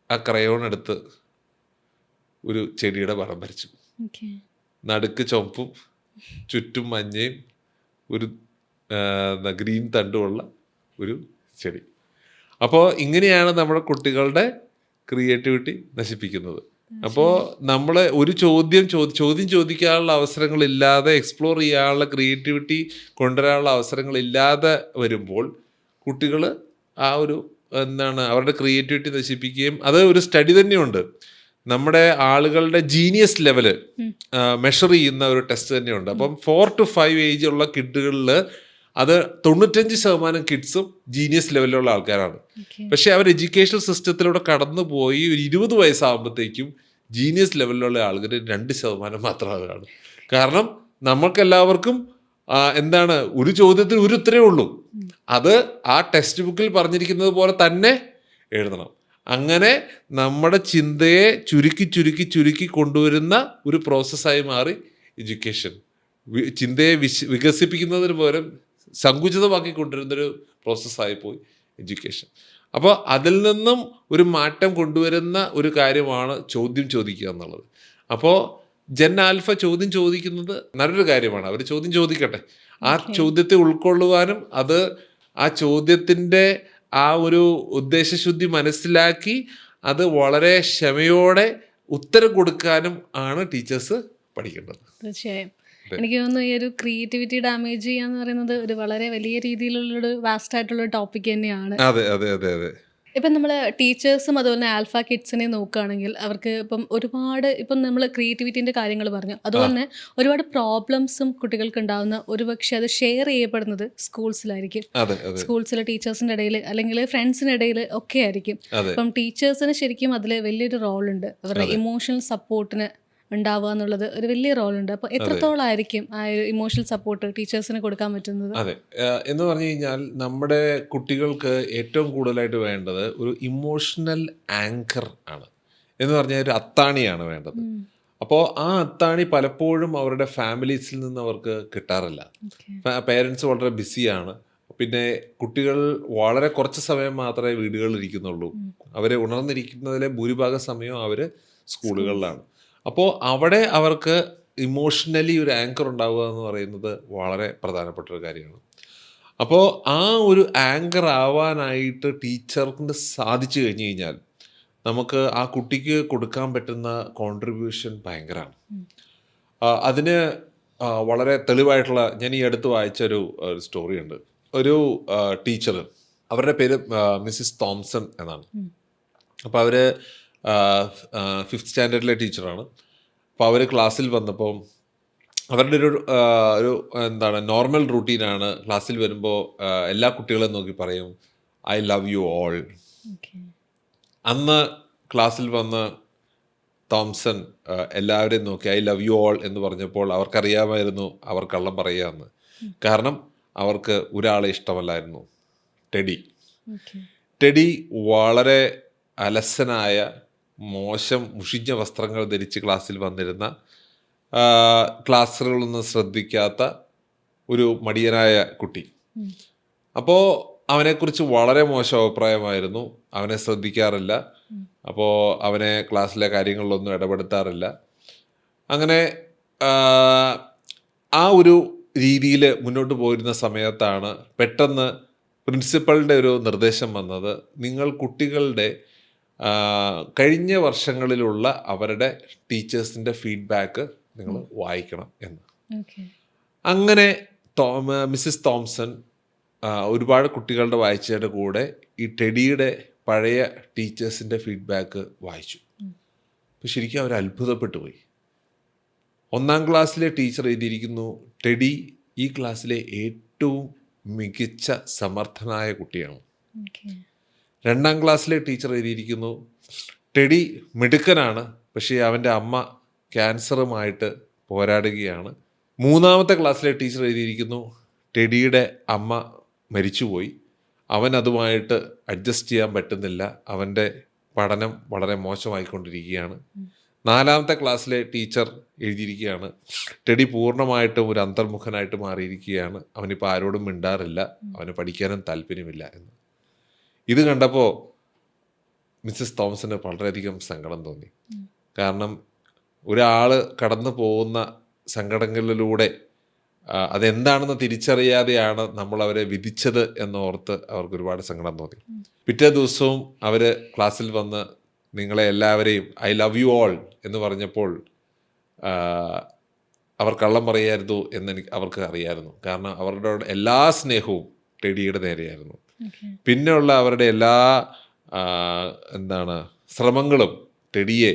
ആ ക്രയോൺ എടുത്ത് ഒരു ചെടിയുടെ പടം വരച്ചു. നടുക്ക് ചുവപ്പും ചുറ്റും മഞ്ഞയും ഒരു ഗ്രീൻ തണ്ടുമുള്ള ഒരു ചെടി. അപ്പോൾ ഇങ്ങനെയാണ് നമ്മുടെ കുട്ടികളുടെ ക്രിയേറ്റിവിറ്റി നശിപ്പിക്കുന്നത്. അപ്പോൾ നമ്മൾ ഒരു ചോദ്യം ചോദിക്കാനുള്ള അവസരങ്ങളില്ലാതെ, എക്സ്പ്ലോർ ചെയ്യാനുള്ള ക്രിയേറ്റിവിറ്റി കൊണ്ടുവരാനുള്ള അവസരങ്ങളില്ലാതെ വരുമ്പോൾ കുട്ടികൾ ആ ഒരു അവരുടെ ക്രിയേറ്റിവിറ്റി നശിപ്പിക്കുകയും, അത് ഒരു സ്റ്റഡി തന്നെയുണ്ട്. നമ്മുടെ ആളുകളുടെ ജീനിയസ് ലെവല് മെഷർ ചെയ്യുന്ന ഒരു ടെസ്റ്റ് തന്നെയുണ്ട്. അപ്പം 4 to 5 ഏജ് ഉള്ള കിഡുകളിൽ അത് 95% കിഡ്സും ജീനിയസ് ലെവലിലുള്ള ആൾക്കാരാണ്. പക്ഷെ അവർ എഡ്യൂക്കേഷണൽ സിസ്റ്റത്തിലൂടെ കടന്നു പോയി ഒരു 20 വയസ്സാകുമ്പോഴത്തേക്കും ജീനിയസ് ലെവലിലുള്ള ആളുകൾ 2% മാത്രമാണ്. കാരണം നമുക്കെല്ലാവർക്കും ഒരു ചോദ്യത്തിന് ഒരു ഉത്തരവേ ഉള്ളൂ. അത് ആ ടെക്സ്റ്റ് ബുക്കിൽ പറഞ്ഞിരിക്കുന്നത് പോലെ തന്നെ എഴുതണം. അങ്ങനെ നമ്മുടെ ചിന്തയെ ചുരുക്കി കൊണ്ടുവരുന്ന ഒരു പ്രോസസ്സായി മാറി എഡ്യൂക്കേഷൻ. ചിന്തയെ വികസിപ്പിക്കുന്നതിന് പകരം സങ്കുചിതമാക്കി കൊണ്ടുവരുന്നൊരു പ്രോസസ്സായി പോയി എഡ്യൂക്കേഷൻ. അപ്പോൾ അതിൽ നിന്നും ഒരു മാറ്റം കൊണ്ടുവരുന്ന ഒരു കാര്യമാണ് ചോദ്യം ചോദിക്കുക എന്നുള്ളത്. അപ്പോൾ ജെൻ ആൽഫ ചോദ്യം ചോദിക്കുന്നത് നല്ലൊരു കാര്യമാണ്. അവർ ചോദ്യം ചോദിക്കട്ടെ. ആ ചോദ്യത്തെ ഉൾക്കൊള്ളുവാനും ആ ചോദ്യത്തിൻ്റെ ആ ഒരു ഉദ്ദേശശുദ്ധി മനസ്സിലാക്കി അത് വളരെ ക്ഷമയോടെ ഉത്തരം കൊടുക്കാനും ആണ് ടീച്ചേഴ്സ് പഠിക്കേണ്ടത്. തീർച്ചയായും എനിക്ക് തോന്നുന്നു ഈ ഒരു ക്രിയേറ്റിവിറ്റി ഡാമേജ് ചെയ്യാന്ന് പറയുന്നത് ഒരു വളരെ വലിയ രീതിയിലുള്ളൊരു വാസ്റ്റ് ആയിട്ടുള്ള ടോപ്പിക് തന്നെയാണ്. അതെ അതെ അതെ അതെ. ഇപ്പം നമ്മൾ ടീച്ചേഴ്സും അതുപോലെ തന്നെ ആൽഫ കിഡ്സിനെ നോക്കുകയാണെങ്കിൽ അവർക്ക് ഇപ്പം നമ്മൾ ക്രിയേറ്റിവിറ്റീൻ്റെ കാര്യങ്ങൾ പറഞ്ഞു, അതുപോലെ തന്നെ ഒരുപാട് പ്രോബ്ലംസും കുട്ടികൾക്ക് ഉണ്ടാകുന്ന ഒരുപക്ഷെ അത് ഷെയർ ചെയ്യപ്പെടുന്നത് സ്കൂൾസിലായിരിക്കും. സ്കൂൾസിലെ ടീച്ചേഴ്സിൻ്റെ ഇടയിൽ അല്ലെങ്കിൽ ഫ്രണ്ട്സിൻ്റെ ഇടയിൽ ഒക്കെ ആയിരിക്കും. അപ്പം ടീച്ചേഴ്സിന് ശരിക്കും അതിൽ വലിയൊരു റോളുണ്ട്. അവരുടെ ഇമോഷണൽ സപ്പോർട്ടിന് ഉണ്ടാവുക എന്നുള്ളത് ഒരു വലിയ റോളുണ്ട്. അപ്പോൾ എത്രത്തോളമായിരിക്കും ആ ഒരു ഇമോഷണൽ സപ്പോർട്ട് ടീച്ചേഴ്സിന് കൊടുക്കാൻ പറ്റുന്നത്? അതെ, എന്ന് പറഞ്ഞു കഴിഞ്ഞാൽ നമ്മുടെ കുട്ടികൾക്ക് ഏറ്റവും കൂടുതലായിട്ട് വേണ്ടത് ഒരു ഇമോഷണൽ ആങ്കർ ആണ്. എന്ന് പറഞ്ഞാൽ ഒരു അത്താണിയാണ് വേണ്ടത്. അപ്പോൾ ആ അത്താണി പലപ്പോഴും അവരുടെ ഫാമിലീസിൽ നിന്ന് അവർക്ക് കിട്ടാറില്ല. പേരൻസ് വളരെ ബിസിയാണ്. പിന്നെ കുട്ടികൾ വളരെ കുറച്ച് സമയം മാത്രമേ വീടുകളിൽ ഇരിക്കുന്നുള്ളൂ. അവർ ഉണർന്നിരിക്കുന്നതിലെ ഭൂരിഭാഗം സമയവും അവർ സ്കൂളുകളിലാണ്. അപ്പോൾ അവിടെ അവർക്ക് ഇമോഷണലി ഒരു ആങ്കർ ഉണ്ടാവുക എന്ന് പറയുന്നത് വളരെ പ്രധാനപ്പെട്ട ഒരു കാര്യമാണ്. അപ്പോൾ ആ ഒരു ആങ്കർ ആവാനായിട്ട് ടീച്ചർക്ക് സാധിച്ചു കഴിഞ്ഞു കഴിഞ്ഞാൽ നമുക്ക് ആ കുട്ടിക്ക് കൊടുക്കാൻ പറ്റുന്ന കോൺട്രിബ്യൂഷൻ ഭയങ്കരമാണ്. അതിന് വളരെ തെളിവായിട്ടുള്ള ഞാൻ ഈ അടുത്ത് വായിച്ചൊരു സ്റ്റോറി ഉണ്ട്. ഒരു ടീച്ചർ, അവരുടെ പേര് മിസ്സിസ് തോംസൺ എന്നാണ്. അപ്പോൾ അവർ 5th സ്റ്റാൻഡേർഡിലെ ടീച്ചറാണ്. അപ്പോൾ അവർ ക്ലാസ്സിൽ വന്നപ്പോൾ അവരുടെ ഒരു നോർമൽ റൂട്ടീനാണ്. ക്ലാസ്സിൽ വരുമ്പോൾ എല്ലാ കുട്ടികളെയും നോക്കി പറയും, ഐ ലവ് യു ഓൾ. അന്ന് ക്ലാസ്സിൽ വന്ന് തോംസൺ എല്ലാവരെയും നോക്കി ഐ ലവ് യു ഓൾ എന്ന് പറഞ്ഞപ്പോൾ അവർക്കറിയാമായിരുന്നു അവർ കള്ളം പറയുകയെന്ന്. കാരണം അവർക്ക് ഒരാളെ ഇഷ്ടമല്ലായിരുന്നു, ടെഡി വളരെ അലസനായ, മോശം മുഷിഞ്ഞ വസ്ത്രങ്ങൾ ധരിച്ച് ക്ലാസ്സിൽ വന്നിരുന്ന, ക്ലാസ്സുകളൊന്നും ശ്രദ്ധിക്കാത്ത ഒരു മടിയനായ കുട്ടി. അപ്പോൾ അവനെക്കുറിച്ച് വളരെ മോശം അഭിപ്രായമായിരുന്നു. അവനെ ശ്രദ്ധിക്കാറില്ല. അപ്പോൾ അവനെ ക്ലാസ്സിലെ കാര്യങ്ങളിലൊന്നും ഇടപെടുത്താറില്ല. അങ്ങനെ ആ ഒരു രീതിയിൽ മുന്നോട്ട് പോയിരുന്ന സമയത്താണ് പെട്ടെന്ന് പ്രിൻസിപ്പളിൻ്റെ ഒരു നിർദ്ദേശം വന്നത്, നിങ്ങൾ കുട്ടികളുടെ കഴിഞ്ഞ വർഷങ്ങളിലുള്ള അവരുടെ ടീച്ചേഴ്സിൻ്റെ ഫീഡ്ബാക്ക് നിങ്ങൾ വായിക്കണം എന്ന്. അങ്ങനെ മിസ്സിസ് തോംസൺ ഒരുപാട് കുട്ടികളുടെ വായിച്ചതിൻ്റെ കൂടെ ഈ ടെഡിയുടെ പഴയ ടീച്ചേഴ്സിൻ്റെ ഫീഡ്ബാക്ക് വായിച്ചു. അപ്പോൾ ശരിക്കും അവർ അത്ഭുതപ്പെട്ടു പോയി. 1ാം ക്ലാസ്സിലെ ടീച്ചർ എഴുതിയിരിക്കുന്നു, ടെഡി ഈ ക്ലാസ്സിലെ ഏറ്റവും മികച്ച സമർത്ഥനായ കുട്ടിയാണ്. 2ാം ക്ലാസ്സിലെ ടീച്ചർ എഴുതിയിരിക്കുന്നു, ടെഡി മിടുക്കനാണ്, പക്ഷേ അവൻ്റെ അമ്മ ക്യാൻസറുമായിട്ട് പോരാടുകയാണ്. 3ാമത്തെ ക്ലാസ്സിലെ ടീച്ചർ എഴുതിയിരിക്കുന്നു, ടെഡിയുടെ അമ്മ മരിച്ചുപോയി, അവൻ അതുമായിട്ട് അഡ്ജസ്റ്റ് ചെയ്യാൻ പറ്റുന്നില്ല, അവൻ്റെ പഠനം വളരെ മോശമായിക്കൊണ്ടിരിക്കുകയാണ്. 4ാമത്തെ ക്ലാസ്സിലെ ടീച്ചർ എഴുതിയിരിക്കുകയാണ്, ടെഡി പൂർണ്ണമായിട്ടും ഒരു അന്തർമുഖനായിട്ട് മാറിയിരിക്കുകയാണ്, അവനിപ്പോൾ ആരോടും മിണ്ടാറില്ല, അവന് പഠിക്കാനും താല്പര്യമില്ല എന്ന്. ഇത് കണ്ടപ്പോൾ മിസ്സസ് തോമസിന് വളരെയധികം സങ്കടം തോന്നി. കാരണം ഒരാൾ കടന്നു പോകുന്ന സങ്കടങ്ങളിലൂടെ അതെന്താണെന്ന് തിരിച്ചറിയാതെയാണ് നമ്മൾ അവരെ വിധിച്ചത് എന്നോർത്ത് അവർക്ക് ഒരുപാട് സങ്കടം തോന്നി. പിറ്റേ ദിവസവും അവർ ക്ലാസ്സിൽ വന്ന് നിങ്ങളെ എല്ലാവരെയും ഐ ലവ് യു ഓൾ എന്ന് പറഞ്ഞപ്പോൾ അവർ കള്ളം പറയായിരുന്നു എന്ന് അവർക്ക് അറിയായിരുന്നു. കാരണം അവരുടെ എല്ലാ സ്നേഹവും ടെഡിയുടെ നേരെയായിരുന്നു. പിന്നെയുള്ള അവരുടെ എല്ലാ ശ്രമങ്ങളും ടെഡിയെ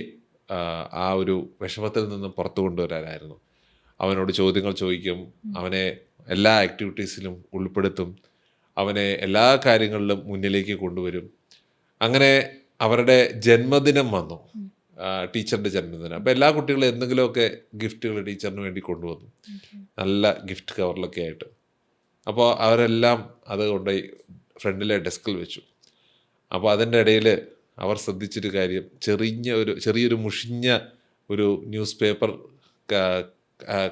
ആ ഒരു വിഷമത്തിൽ നിന്നും പുറത്തു കൊണ്ടുവരാനായിരുന്നു. അവനോട് ചോദ്യങ്ങൾ ചോദിക്കും, അവനെ എല്ലാ ആക്ടിവിറ്റീസിലും ഉൾപ്പെടുത്തും, അവനെ എല്ലാ കാര്യങ്ങളിലും മുന്നിലേക്ക് കൊണ്ടുവരും. അങ്ങനെ അവരുടെ ജന്മദിനം വന്നു, ടീച്ചറിൻ്റെ ജന്മദിനം. അപ്പോൾ എല്ലാ കുട്ടികളും എന്തെങ്കിലുമൊക്കെ ഗിഫ്റ്റുകൾ ടീച്ചറിന് വേണ്ടി കൊണ്ടുവന്നു, നല്ല ഗിഫ്റ്റ് കവറിലൊക്കെ ആയിട്ട്. അപ്പോൾ അവരെല്ലാം അത് കൊണ്ടുപോയി ഫ്രണ്ടിലെ ഡെസ്കിൽ വെച്ചു. അപ്പോൾ അതിൻ്റെ ഇടയിൽ അവർ ശ്രദ്ധിച്ചൊരു കാര്യം, ചെറിയൊരു മുഷിഞ്ഞ ഒരു ന്യൂസ് പേപ്പർ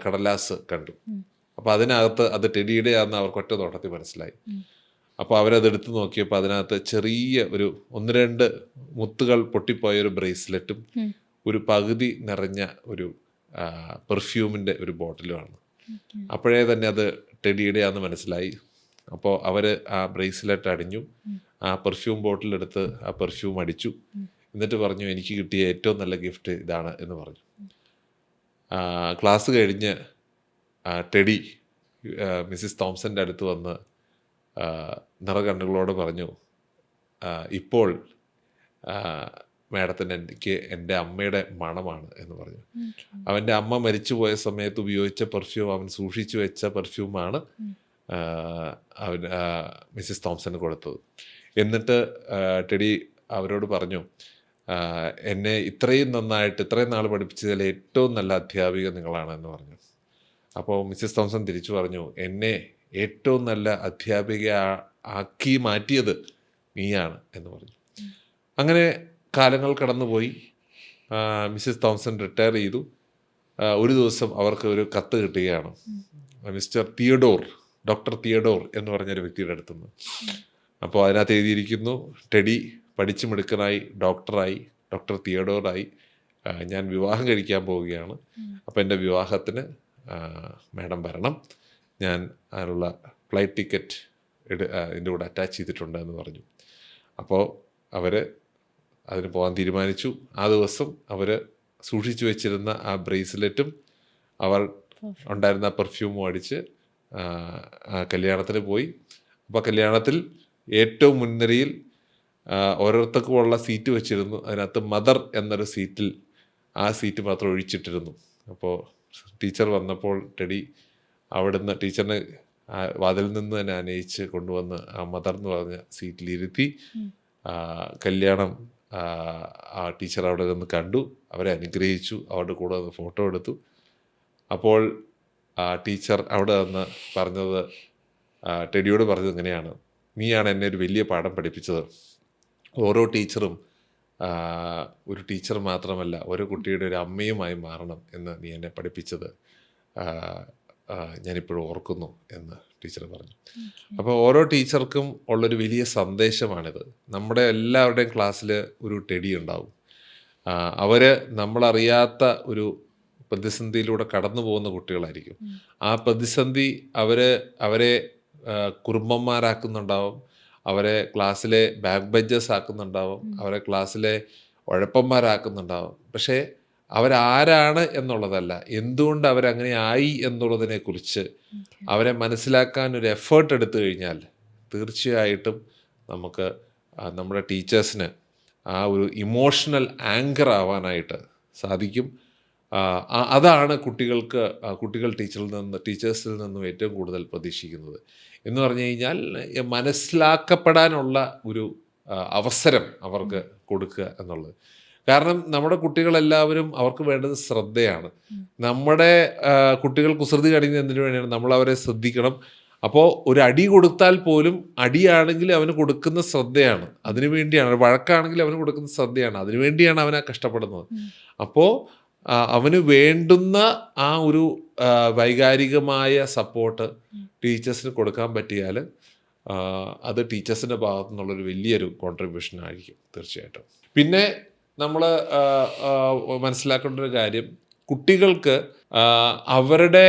കടലാസ് കണ്ടു. അപ്പോൾ അതിനകത്ത് അത് ടെഡിയുടെ ആണെന്ന് അവർക്ക് ഒറ്റ നോട്ടത്തിൽ മനസ്സിലായി. അപ്പോൾ അവരതെടുത്ത് നോക്കിയപ്പോൾ അതിനകത്ത് ചെറിയ ഒരു 1-2 മുത്തുകൾ പൊട്ടിപ്പോയ ഒരു ബ്രേസ്ലെറ്റും ഒരു പകുതി നിറഞ്ഞ ഒരു പെർഫ്യൂമിൻ്റെ ഒരു ബോട്ടിലുമാണ്. അപ്പോഴേ തന്നെ അത് ടെഡിയുടെ ആണെന്ന് മനസ്സിലായി. അപ്പോൾ അവർ ആ ബ്രേസ്ലെറ്റ് അടിഞ്ഞു, ആ പെർഫ്യൂം ബോട്ടിലെടുത്ത് ആ പെർഫ്യൂം അടിച്ചു. എന്നിട്ട് പറഞ്ഞു, എനിക്ക് കിട്ടിയ ഏറ്റവും നല്ല ഗിഫ്റ്റ് ഇതാണ് എന്ന് പറഞ്ഞു. ക്ലാസ് കഴിഞ്ഞ് ടെഡി മിസ്സിസ് തോംസൻ്റെ അടുത്ത് വന്ന് നിറകണ്ണുകളോട് പറഞ്ഞു, ഇപ്പോൾ മാഡത്തിന് എനിക്ക് എൻ്റെ അമ്മയുടെ മണമാണ് എന്ന് പറഞ്ഞു. അവൻ്റെ അമ്മ മരിച്ചുപോയ സമയത്ത് ഉപയോഗിച്ച പെർഫ്യൂം, അവൻ സൂക്ഷിച്ചു വെച്ച പെർഫ്യൂമാണ് അവൻ മിസ്സിസ് തോംസന് കൊടുത്തത്. എന്നിട്ട് ടെഡി അവരോട് പറഞ്ഞു, എന്നെ ഇത്രയും നന്നായിട്ട് ഇത്രയും നാൾ പഠിപ്പിച്ചതിൽ ഏറ്റവും നല്ല അധ്യാപിക നിങ്ങളാണെന്ന് പറഞ്ഞു. അപ്പോൾ മിസ്സിസ് തോംസൺ തിരിച്ചു പറഞ്ഞു, എന്നെ ഏറ്റവും നല്ല അധ്യാപിക ആക്കി മാറ്റിയത് നീയാണ് എന്ന് പറഞ്ഞു. അങ്ങനെ കാലങ്ങൾ കടന്നുപോയി. മിസ്സിസ് തോംസൺ റിട്ടയർ ചെയ്തു. ഒരു ദിവസം അവർക്ക് ഒരു കത്ത് കിട്ടുകയാണ്, ഡോക്ടർ തിയഡോർ എന്ന് പറഞ്ഞൊരു വ്യക്തിയുടെ അടുത്തുനിന്ന്. അപ്പോൾ അതിനകത്ത് എഴുതിയിരിക്കുന്നു, ടെഡി പഠിച്ചു മിടുക്കനായി ഡോക്ടർ തിയഡോറായി, ഞാൻ വിവാഹം കഴിക്കാൻ പോവുകയാണ്. അപ്പോൾ എൻ്റെ വിവാഹത്തിന് മാഡം വരണം, ഞാൻ അതിനുള്ള ഫ്ലൈറ്റ് ടിക്കറ്റ് ഇതിൻ്റെ കൂടെ അറ്റാച്ച് ചെയ്തിട്ടുണ്ട് എന്ന് പറഞ്ഞു. അപ്പോൾ അവർ അതിന് പോകാൻ തീരുമാനിച്ചു. ആ ദിവസം അവർ സൂക്ഷിച്ചു വെച്ചിരുന്ന ആ ബ്രേസ്ലെറ്റും അവർ ഉണ്ടായിരുന്ന പെർഫ്യൂമും അടിച്ച് കല്യാണത്തിന് പോയി. അപ്പോൾ കല്യാണത്തിൽ ഏറ്റവും മുൻനിരയിൽ ഓരോരുത്തർക്കുമുള്ള സീറ്റ് വെച്ചിരുന്നു. അതിനകത്ത് മദർ എന്നൊരു സീറ്റിൽ ആ സീറ്റ് മാത്രം ഒഴിച്ചിട്ടിരുന്നു. അപ്പോൾ ടീച്ചർ വന്നപ്പോൾ ടെഡി അവിടുന്ന് ടീച്ചറിനെ വാതിലിൽ നിന്ന് തന്നെ അനയിച്ച് കൊണ്ടുവന്ന് ആ മദർ എന്ന് പറഞ്ഞ സീറ്റിലിരുത്തി. കല്യാണം ആ ടീച്ചർ അവിടെ നിന്ന് കണ്ടു, അവരെ അനുഗ്രഹിച്ചു, അവരുടെ കൂടെ നിന്ന് ഫോട്ടോ എടുത്തു. അപ്പോൾ ടീച്ചർ അവിടെ നിന്ന് പറഞ്ഞത്, ടെഡിയോട് പറഞ്ഞത് ഇങ്ങനെയാണ്, നീയാണ് എന്നെ ഒരു വലിയ പാഠം പഠിപ്പിച്ചത്. ഓരോ ടീച്ചറും ഒരു ടീച്ചർ മാത്രമല്ല, ഓരോ കുട്ടിയുടെ ഒരു അമ്മയുമായി മാറണം എന്ന് നീ എന്നെ പഠിപ്പിച്ചത് ഞാനിപ്പോഴും ഓർക്കുന്നു എന്ന് ടീച്ചർ പറഞ്ഞു. അപ്പോൾ ഓരോ ടീച്ചർക്കും ഉള്ളൊരു വലിയ സന്ദേശമാണിത്. നമ്മുടെ എല്ലാവരുടെയും ക്ലാസ്സിൽ ഒരു ടെഡി ഉണ്ടാവും. അവർ നമ്മളറിയാത്ത ഒരു പ്രതിസന്ധിയിലൂടെ കടന്നു പോകുന്ന കുട്ടികളായിരിക്കും. ആ പ്രതിസന്ധി അവരെ കുറുമ്പന്മാരാക്കുന്നുണ്ടാവും, അവരെ ക്ലാസ്സിലെ ബാക്ക് ബെഞ്ചേഴ്സ് ആക്കുന്നുണ്ടാവും, അവരെ ക്ലാസ്സിലെ ഉഴപ്പന്മാരാക്കുന്നുണ്ടാവും. പക്ഷേ അവരാരാണ് എന്നുള്ളതല്ല, എന്തുകൊണ്ട് അവരങ്ങനെ ആയി എന്നുള്ളതിനെക്കുറിച്ച് അവരെ മനസ്സിലാക്കാൻ ഒരു എഫേർട്ട് എടുത്തു കഴിഞ്ഞാൽ തീർച്ചയായിട്ടും നമുക്ക് നമ്മുടെ ടീച്ചേഴ്സിന് ആ ഒരു ഇമോഷണൽ ആങ്കർ ആവാനായിട്ട് സാധിക്കും. അതാണ് കുട്ടികൾ ടീച്ചേഴ്സിൽ നിന്നും ഏറ്റവും കൂടുതൽ പ്രതീക്ഷിക്കുന്നത്. എന്ന് പറഞ്ഞു കഴിഞ്ഞാൽ മനസ്സിലാക്കപ്പെടാനുള്ള ഒരു അവസരം അവർക്ക് കൊടുക്കുക എന്നുള്ളത്. കാരണം നമ്മുടെ കുട്ടികളെല്ലാവരും അവർക്ക് വേണ്ടത് ശ്രദ്ധയാണ്. നമ്മുടെ കുട്ടികൾ കുസൃതി കാണിക്കുന്നതിന് വേണ്ടിയാണ്, നമ്മൾ അവരെ ശ്രദ്ധിക്കണം. അപ്പോൾ ഒരു അടി കൊടുത്താൽ പോലും അടിയാണെങ്കിൽ അവന് കൊടുക്കുന്ന ശ്രദ്ധയാണ്, അതിനു വേണ്ടിയാണ്. വഴക്കാണെങ്കിൽ അവന് കൊടുക്കുന്ന ശ്രദ്ധയാണ്, അതിനു വേണ്ടിയാണ് അവൻ കഷ്ടപ്പെടുന്നത്. അപ്പോൾ അവന് വേണ്ടുന്ന ആ ഒരു വൈകാരികമായ സപ്പോർട്ട് ടീച്ചേഴ്സിന് കൊടുക്കാൻ പറ്റിയാൽ അത് ടീച്ചേഴ്സിൻ്റെ ഭാഗത്തു നിന്നുള്ളൊരു വലിയൊരു കോൺട്രിബ്യൂഷൻ ആയിരിക്കും തീർച്ചയായിട്ടും. പിന്നെ നമ്മൾ മനസ്സിലാക്കേണ്ട ഒരു കാര്യം, കുട്ടികൾക്ക് അവരുടെ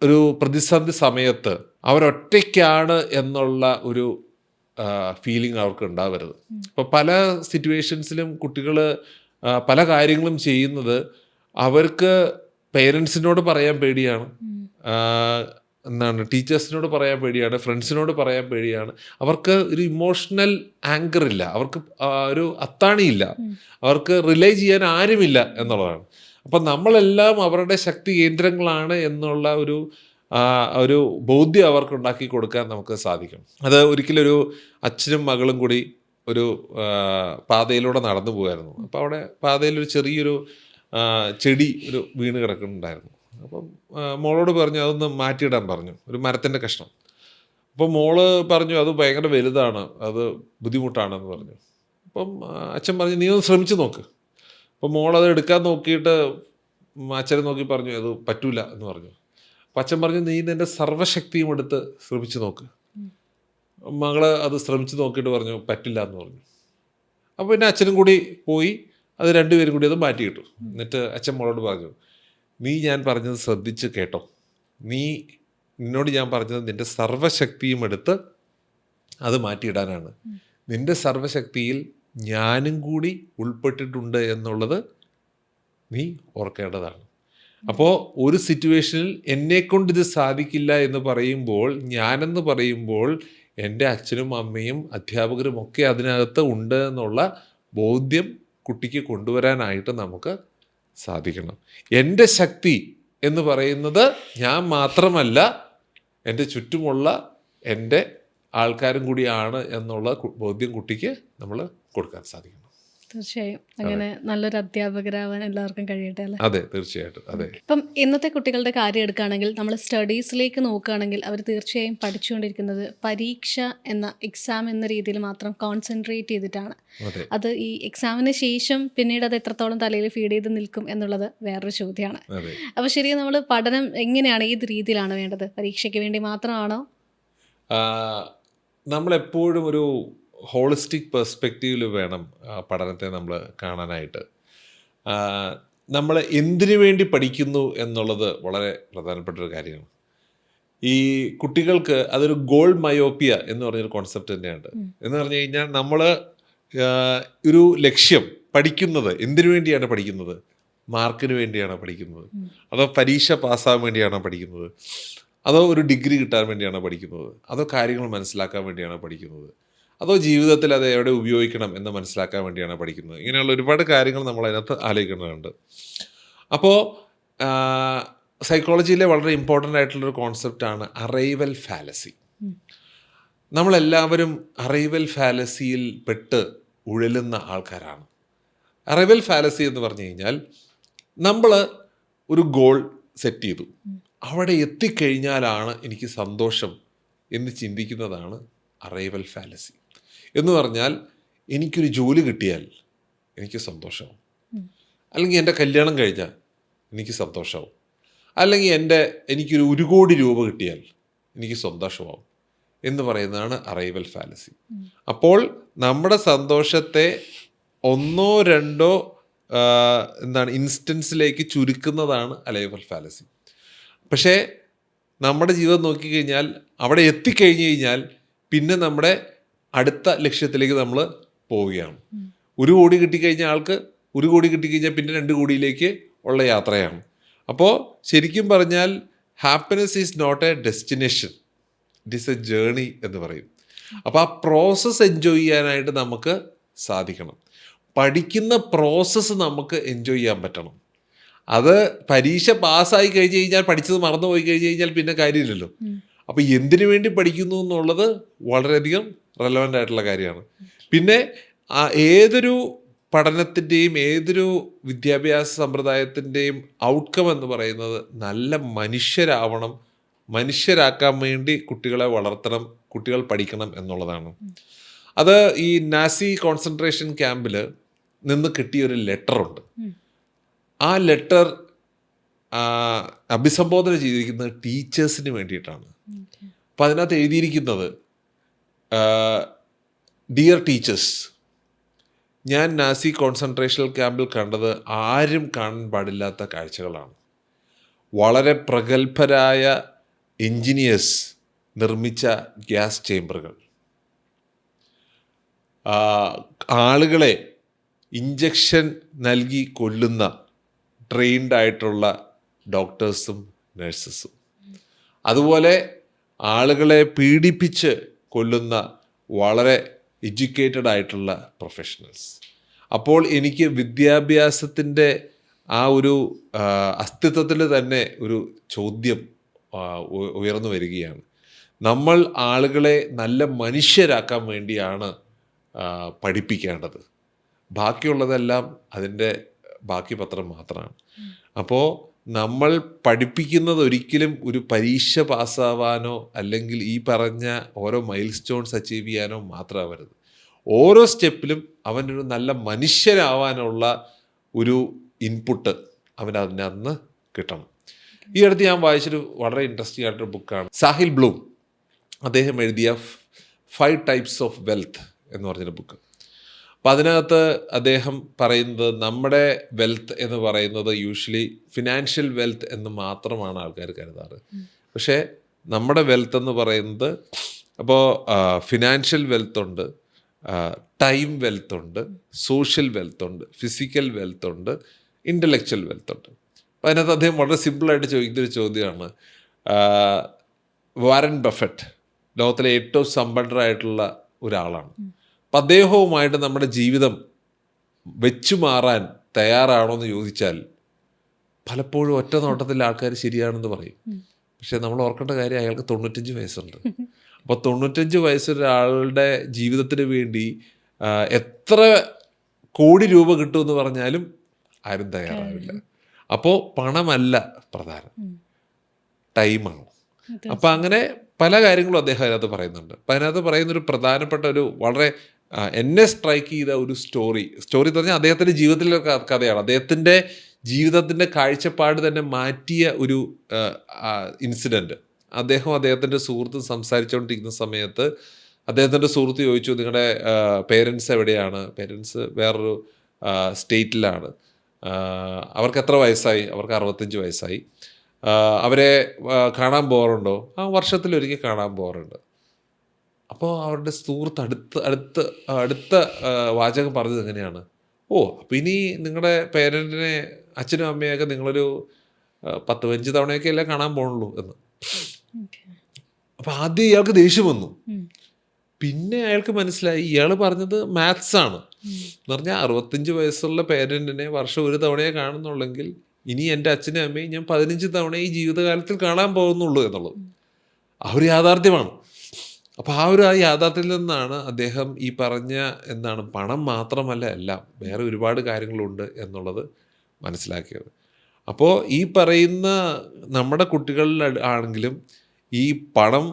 ഒരു പ്രതിസന്ധി സമയത്ത് അവരൊറ്റയ്ക്കാണ് എന്നുള്ള ഒരു ഫീലിംഗ് അവർക്ക് ഉണ്ടാവരുത്. ഇപ്പോൾ പല സിറ്റുവേഷൻസിലും കുട്ടികൾ പല കാര്യങ്ങളും ചെയ്യുന്നത് അവർക്ക് പേരൻസിനോട് പറയാൻ പേടിയാണ്, ടീച്ചേഴ്സിനോട് പറയാൻ പേടിയാണ്, ഫ്രണ്ട്സിനോട് പറയാൻ പേടിയാണ്. അവർക്ക് ഒരു ഇമോഷണൽ ആങ്കർ ഇല്ല, അവർക്ക് ഒരു അത്താണിയില്ല, അവർക്ക് റിലേ ചെയ്യാൻ ആരുമില്ല എന്നുള്ളതാണ്. അപ്പം നമ്മളെല്ലാം അവരുടെ ശക്തി കേന്ദ്രങ്ങളാണ് എന്നുള്ള ഒരു ബോധ്യം അവർക്ക് ഉണ്ടാക്കി കൊടുക്കാൻ നമുക്ക് സാധിക്കും. അത് ഒരിക്കലൊരു അച്ഛനും മകളും കൂടി ഒരു പാതയിലൂടെ നടന്നു പോകുമായിരുന്നു. അപ്പോൾ അവിടെ പാതയിലൊരു ചെറിയൊരു ചെടി വീണ് കിടക്കുന്നുണ്ടായിരുന്നു. അപ്പം മോളോട് പറഞ്ഞു അതൊന്ന് മാറ്റിയിടാൻ പറഞ്ഞു, ഒരു മരത്തിൻ്റെ കഷ്ണം. അപ്പോൾ മോള് പറഞ്ഞു അത് ഭയങ്കര വലുതാണ്, അത് ബുദ്ധിമുട്ടാണെന്ന് പറഞ്ഞു. അപ്പം അച്ഛൻ പറഞ്ഞു നീ ഒന്ന് ശ്രമിച്ചു നോക്ക്. അപ്പോൾ മോളത് എടുക്കാൻ നോക്കിയിട്ട് അച്ഛനെ നോക്കി പറഞ്ഞു അത് പറ്റൂല എന്ന് പറഞ്ഞു. അപ്പം അച്ഛൻ പറഞ്ഞു നീ നിൻ്റെ സർവ്വശക്തിയും എടുത്ത് ശ്രമിച്ചു നോക്ക്. മകള് അത് ശ്രമിച്ചു നോക്കിയിട്ട് പറഞ്ഞു പറ്റില്ല എന്ന് പറഞ്ഞു. അപ്പോൾ പിന്നെ അച്ഛനും കൂടി പോയി അത് രണ്ടുപേരും കൂടി അത് മാറ്റിയിട്ടു. എന്നിട്ട് അച്ഛൻ മോളോട് പറഞ്ഞു നീ ഞാൻ പറഞ്ഞത് ശ്രദ്ധിച്ച് കേട്ടോ, നിന്നോട് ഞാൻ പറഞ്ഞത് നിൻ്റെ സർവ്വശക്തിയും എടുത്ത് അത് മാറ്റിയിടാനാണ്. നിൻ്റെ സർവ്വശക്തിയിൽ ഞാനും കൂടി ഉൾപ്പെട്ടിട്ടുണ്ട് എന്നുള്ളത് നീ ഓർക്കേണ്ടതാണ്. അപ്പോൾ ഒരു സിറ്റുവേഷനിൽ എന്നെക്കൊണ്ട് ഇത് സാധിക്കില്ല എന്ന് പറയുമ്പോൾ, ഞാനെന്ന് പറയുമ്പോൾ എൻ്റെ അച്ഛനും അമ്മയും അധ്യാപകരും ഒക്കെ അതിനകത്ത് ഉണ്ട് എന്നുള്ള ബോധ്യം കുട്ടിക്ക് കൊണ്ടുവരാനായിട്ട് നമുക്ക് സാധിക്കണം. എൻ്റെ ശക്തി എന്ന് പറയുന്നത് ഞാൻ മാത്രമല്ല, എൻ്റെ ചുറ്റുമുള്ള എൻ്റെ ആൾക്കാരും കൂടിയാണ് എന്നുള്ള ബോധ്യം കുട്ടിക്ക് നമ്മൾ കൊടുക്കാൻ സാധിക്കണം. തീർച്ചയായും അങ്ങനെ നല്ലൊരു അധ്യാപകരാവാൻ എല്ലാവർക്കും കഴിയട്ടെ അല്ലേ? അതെ, തീർച്ചയായിട്ടും. അതെ. ഇപ്പം ഇന്നത്തെ കുട്ടികളുടെ കാര്യം എടുക്കുകയാണെങ്കിൽ, നമ്മൾ സ്റ്റഡീസിലേക്ക് നോക്കുകയാണെങ്കിൽ അവർ തീർച്ചയായും പഠിച്ചുകൊണ്ടിരിക്കുന്നത് പരീക്ഷ എന്ന എക്സാം എന്ന രീതിയിൽ മാത്രം കോൺസെൻട്രേറ്റ് ചെയ്തിട്ടാണ്. അത് ഈ എക്സാമിന് ശേഷം പിന്നീട് അത് എത്രത്തോളം തലയിൽ ഫീഡ് ചെയ്ത് നിൽക്കും എന്നുള്ളത് വേറൊരു ചോദ്യമാണ്. അപ്പോൾ ശരിക്കും നമ്മൾ പഠനം എങ്ങനെയാണ്, ഏത് രീതിയിലാണ് വേണ്ടത്? പരീക്ഷയ്ക്ക് വേണ്ടി മാത്രമാണോ? നമ്മളെപ്പോഴും ഒരു ഹോളിസ്റ്റിക് പെർസ്പെക്റ്റീവിൽ വേണം പഠനത്തെ നമ്മൾ കാണാനായിട്ട്. നമ്മൾ എന്തിനു വേണ്ടി പഠിക്കുന്നു എന്നുള്ളത് വളരെ പ്രധാനപ്പെട്ട ഒരു കാര്യമാണ്. ഈ കുട്ടികൾക്ക് അതൊരു ഗോൾ മയോപ്പിയ എന്ന് പറഞ്ഞൊരു കോൺസെപ്റ്റ് തന്നെയുണ്ട്. എന്ന് പറഞ്ഞു കഴിഞ്ഞാൽ നമ്മൾ ഒരു ലക്ഷ്യം, പഠിക്കുന്നത് എന്തിനു വേണ്ടിയാണ് പഠിക്കുന്നത്? മാർക്കിന് വേണ്ടിയാണോ പഠിക്കുന്നത്? അതോ പരീക്ഷ പാസ്സാകാൻ വേണ്ടിയാണോ പഠിക്കുന്നത്? അതോ ഒരു ഡിഗ്രി കിട്ടാൻ വേണ്ടിയാണോ പഠിക്കുന്നത്? അതോ കാര്യങ്ങൾ മനസ്സിലാക്കാൻ വേണ്ടിയാണോ പഠിക്കുന്നത്? അതോ ജീവിതത്തിൽ അത് എവിടെ ഉപയോഗിക്കണം എന്ന് മനസ്സിലാക്കാൻ വേണ്ടിയാണ് പഠിക്കുന്നത്? ഇങ്ങനെയുള്ള ഒരുപാട് കാര്യങ്ങൾ നമ്മൾ അതിനകത്ത് ആലോചിക്കേണ്ടതുണ്ട്. അപ്പോൾ സൈക്കോളജിയിലെ വളരെ ഇമ്പോർട്ടൻ്റ് ആയിട്ടുള്ളൊരു കോൺസെപ്റ്റാണ് അറൈവൽ ഫാലസി. നമ്മളെല്ലാവരും അറൈവൽ ഫാലസിയിൽ പെട്ട് ഉഴലുന്ന ആൾക്കാരാണ്. അറൈവൽ ഫാലസി എന്ന് പറഞ്ഞു കഴിഞ്ഞാൽ നമ്മൾ ഒരു ഗോൾ സെറ്റ് ചെയ്തു, അവിടെ എത്തിക്കഴിഞ്ഞാലാണ് എനിക്ക് സന്തോഷം എന്ന് ചിന്തിക്കുന്നതാണ് അറൈവൽ ഫാലസി. എന്ന് പറഞ്ഞാൽ എനിക്കൊരു ജോലി കിട്ടിയാൽ എനിക്ക് സന്തോഷമാവും, അല്ലെങ്കിൽ എൻ്റെ കല്യാണം കഴിഞ്ഞാൽ എനിക്ക് സന്തോഷമാവും, അല്ലെങ്കിൽ എനിക്കൊരു 1 കോടി രൂപ കിട്ടിയാൽ എനിക്ക് സന്തോഷമാവും എന്ന് പറയുന്നതാണ് അറൈവൽ ഫാലസി. അപ്പോൾ നമ്മുടെ സന്തോഷത്തെ 1 or 2 ഇൻസ്റ്റൻസിലേക്ക് ചുരുക്കുന്നതാണ് അറൈവൽ ഫാലസി. പക്ഷേ നമ്മുടെ ജീവിതം നോക്കിക്കഴിഞ്ഞാൽ അവിടെ എത്തിക്കഴിഞ്ഞ് കഴിഞ്ഞാൽ പിന്നെ നമ്മുടെ അടുത്ത ലക്ഷ്യത്തിലേക്ക് നമ്മൾ പോവുകയാണ്. 1 കോടി കിട്ടിക്കഴിഞ്ഞ ആൾക്ക് 1 കോടി കിട്ടിക്കഴിഞ്ഞാൽ പിന്നെ 2 കോടിയിലേക്ക് ഉള്ള യാത്രയാണ്. അപ്പോൾ ശരിക്കും പറഞ്ഞാൽ happiness is not a destination, it is a journey എന്ന് പറയും. അപ്പോൾ ആ പ്രോസസ്സ് എൻജോയ് ചെയ്യാനായിട്ട് നമുക്ക് സാധിക്കണം. പഠിക്കുന്ന പ്രോസസ്സ് നമുക്ക് എൻജോയ് ചെയ്യാൻ പറ്റണം. അത് പരീക്ഷ പാസ്സായി കഴിഞ്ഞ് കഴിഞ്ഞാൽ പഠിച്ചത് മറന്നു പോയി കഴിഞ്ഞ് കഴിഞ്ഞാൽ പിന്നെ കാര്യമില്ലല്ലോ. അപ്പോൾ എന്തിനു വേണ്ടി പഠിക്കുന്നു എന്നുള്ളത് വളരെയധികം റെലവൻ്റ് ആയിട്ടുള്ള കാര്യമാണ്. പിന്നെ ഏതൊരു പഠനത്തിൻ്റെയും ഏതൊരു വിദ്യാഭ്യാസ സമ്പ്രദായത്തിൻ്റെയും ഔട്ട്കം എന്ന് പറയുന്നത് നല്ല മനുഷ്യരാവണം, മനുഷ്യരാക്കാൻ വേണ്ടി കുട്ടികളെ വളർത്തണം, കുട്ടികൾ പഠിക്കണം എന്നുള്ളതാണ്. അത് ഈ നാസി കോൺസെൻട്രേഷൻ ക്യാമ്പിൽ നിന്ന് കിട്ടിയൊരു ലെറ്ററുണ്ട്. ആ ലെറ്റർ അഭിസംബോധന ചെയ്തിരിക്കുന്നത് ടീച്ചേഴ്സിന് വേണ്ടിയിട്ടാണ്. അപ്പം അതിനകത്ത് എഴുതിയിരിക്കുന്നത്, ഡിയർ ടീച്ചേഴ്സ്, ഞാൻ നാസി കോൺസെൻട്രേഷൻ ക്യാമ്പിൽ കണ്ടത് ആരും കാണാൻ പാടില്ലാത്ത കാഴ്ചകളാണ്. വളരെ പ്രഗത്ഭരായ എൻജിനീയേഴ്സ് നിർമ്മിച്ച ഗ്യാസ് ചേമ്പറുകൾ, ആളുകളെ ഇഞ്ചക്ഷൻ നൽകി കൊല്ലുന്ന ട്രെയിൻഡ് ആയിട്ടുള്ള ഡോക്ടേഴ്സും നഴ്സസും, അതുപോലെ ആളുകളെ പീഡിപ്പിച്ച് കൊല്ലുന്ന വളരെ എഡ്യൂക്കേറ്റഡ് ആയിട്ടുള്ള പ്രൊഫഷണൽസ്. അപ്പോൾ എനിക്ക് വിദ്യാഭ്യാസത്തിൻ്റെ ആ ഒരു അസ്തിത്വത്തിൽ തന്നെ ഒരു ചോദ്യം ഉയർന്നു വരികയാണ്. നമ്മൾ ആളുകളെ നല്ല മനുഷ്യരാക്കാൻ വേണ്ടിയാണ് പഠിപ്പിക്കേണ്ടത്, ബാക്കിയുള്ളതെല്ലാം അതിൻ്റെ ബാക്കി പത്രം മാത്രമാണ്. അപ്പോൾ നമ്മൾ പഠിപ്പിക്കുന്നത് ഒരിക്കലും ഒരു പരീക്ഷ പാസ്സാവാനോ അല്ലെങ്കിൽ ഈ പറഞ്ഞ ഓരോ മൈൽ സ്റ്റോൺസ് അച്ചീവ് ചെയ്യാനോ മാത്രമാവരുത്. ഓരോ സ്റ്റെപ്പിലും അവനൊരു നല്ല മനുഷ്യരാവാനുള്ള ഒരു ഇൻപുട്ട് അവന് അതിനകത്ത് കിട്ടണം. ഈ അടുത്ത് ഞാൻ വായിച്ചൊരു വളരെ ഇൻട്രസ്റ്റിംഗ് ആയിട്ടൊരു ബുക്കാണ് സാഹിൽ ബ്ലൂം. അദ്ദേഹം എഴുതിയ 5 ടൈപ്സ് ഓഫ് വെൽത്ത് എന്ന് പറഞ്ഞൊരു ബുക്ക്. അപ്പം അതിനകത്ത് അദ്ദേഹം പറയുന്നത് നമ്മുടെ വെൽത്ത് എന്ന് പറയുന്നത് യൂഷ്വലി ഫിനാൻഷ്യൽ വെൽത്ത് എന്ന് മാത്രമാണ് ആൾക്കാർ കരുതാറ്. പക്ഷേ നമ്മുടെ വെൽത്ത് എന്ന് പറയുന്നത്, അപ്പോൾ ഫിനാൻഷ്യൽ വെൽത്ത് ഉണ്ട്, ടൈം വെൽത്ത് ഉണ്ട്, സോഷ്യൽ വെൽത്ത് ഉണ്ട്, ഫിസിക്കൽ വെൽത്ത് ഉണ്ട്, ഇൻ്റലക്ച്വൽ വെൽത്ത് ഉണ്ട്. അപ്പം അതിനകത്ത് അദ്ദേഹം വളരെ സിമ്പിളായിട്ട് ചോദിക്കുന്നൊരു ചോദ്യമാണ്, വാരൻ ബഫറ്റ് ലോകത്തിലെ ഏറ്റവും സമ്പന്നരായിട്ടുള്ള ഒരാളാണ്. അപ്പം അദ്ദേഹവുമായിട്ട് നമ്മുടെ ജീവിതം വെച്ചു മാറാൻ തയ്യാറാണോ എന്ന് ചോദിച്ചാൽ പലപ്പോഴും ഒറ്റ നോട്ടത്തിൽ ആൾക്കാർ ശരിയാണെന്ന് പറയും. പക്ഷെ നമ്മൾ ഓർക്കേണ്ട കാര്യം, അയാൾക്ക് 95 വയസ്സുണ്ട്. അപ്പോൾ 95 വയസ്സൊരാളുടെ ജീവിതത്തിന് വേണ്ടി എത്ര കോടി രൂപ കിട്ടുമെന്ന് പറഞ്ഞാലും ആരും തയ്യാറാവില്ല. അപ്പോൾ പണമല്ല പ്രധാനം, ടൈമാണ്. അപ്പം അങ്ങനെ പല കാര്യങ്ങളും അദ്ദേഹം അതിനകത്ത് പറയുന്നുണ്ട്. അപ്പം അതിനകത്ത് പറയുന്നൊരു പ്രധാനപ്പെട്ട ഒരു വളരെ എന്നെ സ്ട്രൈക്ക് ചെയ്ത ഒരു സ്റ്റോറി എന്ന് പറഞ്ഞാൽ അദ്ദേഹത്തിൻ്റെ ജീവിതത്തിലെ കഥയാണ്. അദ്ദേഹത്തിൻ്റെ ജീവിതത്തിൻ്റെ കാഴ്ചപ്പാട് തന്നെ മാറ്റിയ ഒരു ഇൻസിഡൻറ്റ്. അദ്ദേഹത്തിൻ്റെ സുഹൃത്ത് സംസാരിച്ചുകൊണ്ടിരിക്കുന്ന സമയത്ത് അദ്ദേഹത്തിൻ്റെ സുഹൃത്ത് ചോദിച്ചു, നിങ്ങളുടെ പേരൻസ് എവിടെയാണ്? പേരൻസ് വേറൊരു സ്റ്റേറ്റിലാണ്. അവർക്ക് എത്ര വയസ്സായി? അവർക്ക് 65 വയസ്സായി. അവരെ കാണാൻ പോകാറുണ്ടോ? വർഷത്തിലൊരിക്കൽ കാണാൻ പോകാറുണ്ട്. അപ്പോൾ അവരുടെ സുഹൃത്ത് അടുത്ത വാചകം പറഞ്ഞത് എങ്ങനെയാണ്? അപ്പോൾ ഇനി നിങ്ങളുടെ പേരൻറ്റിനെ, അച്ഛനും അമ്മയൊക്കെ നിങ്ങളൊരു 10-15 തവണയൊക്കെ അല്ലേ കാണാൻ പോകണുള്ളൂ എന്ന്. അപ്പം ആദ്യം ഇയാൾക്ക് ദേഷ്യം വന്നു. പിന്നെ അയാൾക്ക് മനസ്സിലായി ഇയാൾ പറഞ്ഞത് മാത്സ് ആണ് എന്ന് പറഞ്ഞാൽ 65 വയസ്സുള്ള പേരൻറ്റിനെ വർഷം ഒരു തവണയെ കാണുന്നുള്ളെങ്കിൽ ഇനി എൻ്റെ അച്ഛനും അമ്മയും ഞാൻ 15 തവണ ഈ ജീവിതകാലത്തിൽ കാണാൻ പോകുന്നുള്ളൂ എന്നുള്ളത് ആ ഒരു യാഥാർത്ഥ്യമാണ്. അപ്പോൾ ആ ഒരു യാഥാർത്ഥ്യത്തിൽ നിന്നാണ് അദ്ദേഹം ഈ പറഞ്ഞ പണം മാത്രമല്ല എല്ലാം, വേറെ ഒരുപാട് കാര്യങ്ങളുണ്ട് എന്നുള്ളത് മനസ്സിലാക്കിയത്. അപ്പോൾ ഈ പറയുന്ന നമ്മുടെ കുട്ടികളിൽ ആണെങ്കിലും ഈ പണം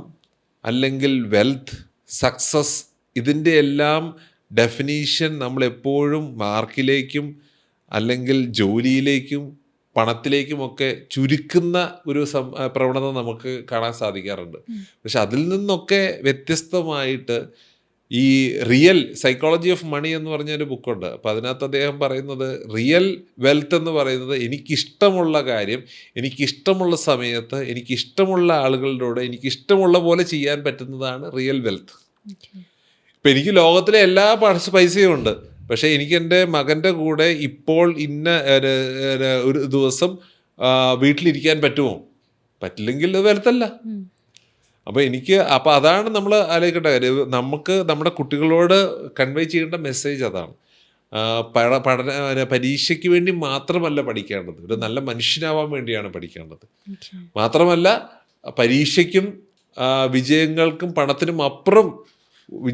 അല്ലെങ്കിൽ വെൽത്ത്, സക്സസ്, ഇതിൻ്റെ എല്ലാം ഡെഫിനീഷൻ നമ്മളെപ്പോഴും മാർക്കിലേക്കും അല്ലെങ്കിൽ ജോലിയിലേക്കും പണത്തിലേക്കുമൊക്കെ ചുരുക്കുന്ന ഒരു പ്രവണത നമുക്ക് കാണാൻ സാധിക്കാറുണ്ട്. പക്ഷെ അതിൽ നിന്നൊക്കെ വ്യത്യസ്തമായിട്ട് ഈ റിയൽ സൈക്കോളജി ഓഫ് മണി എന്ന് പറഞ്ഞൊരു ബുക്കുണ്ട്. അപ്പോൾ അതിനകത്ത് അദ്ദേഹം പറയുന്നത് റിയൽ വെൽത്ത് എന്ന് പറയുന്നത് എനിക്കിഷ്ടമുള്ള കാര്യം എനിക്കിഷ്ടമുള്ള സമയത്ത് എനിക്കിഷ്ടമുള്ള ആളുകളുടെ കൂടെ എനിക്കിഷ്ടമുള്ള പോലെ ചെയ്യാൻ പറ്റുന്നതാണ് റിയൽ വെൽത്ത്. ഇപ്പം എനിക്ക് ലോകത്തിലെ എല്ലാ പൈസയും ഉണ്ട്, പക്ഷേ എനിക്ക് എൻ്റെ മകൻ്റെ കൂടെ ഇപ്പോൾ ഇന്ന ഒരു ദിവസം വീട്ടിലിരിക്കാൻ പറ്റുമോ? പറ്റില്ലെങ്കിൽ അത് വെൽത്തല്ല. അപ്പോൾ അതാണ് നമ്മൾ ആലോചിക്കേണ്ട കാര്യം. നമുക്ക് നമ്മുടെ കുട്ടികളോട് കൺവേ ചെയ്യേണ്ട മെസ്സേജ് അതാണ്. പരീക്ഷയ്ക്ക് വേണ്ടി മാത്രമല്ല പഠിക്കേണ്ടത്, ഒരു നല്ല മനുഷ്യനാവാൻ വേണ്ടിയാണ് പഠിക്കേണ്ടത്. മാത്രമല്ല പരീക്ഷയ്ക്കും വിജയങ്ങൾക്കും പണത്തിനും അപ്പുറം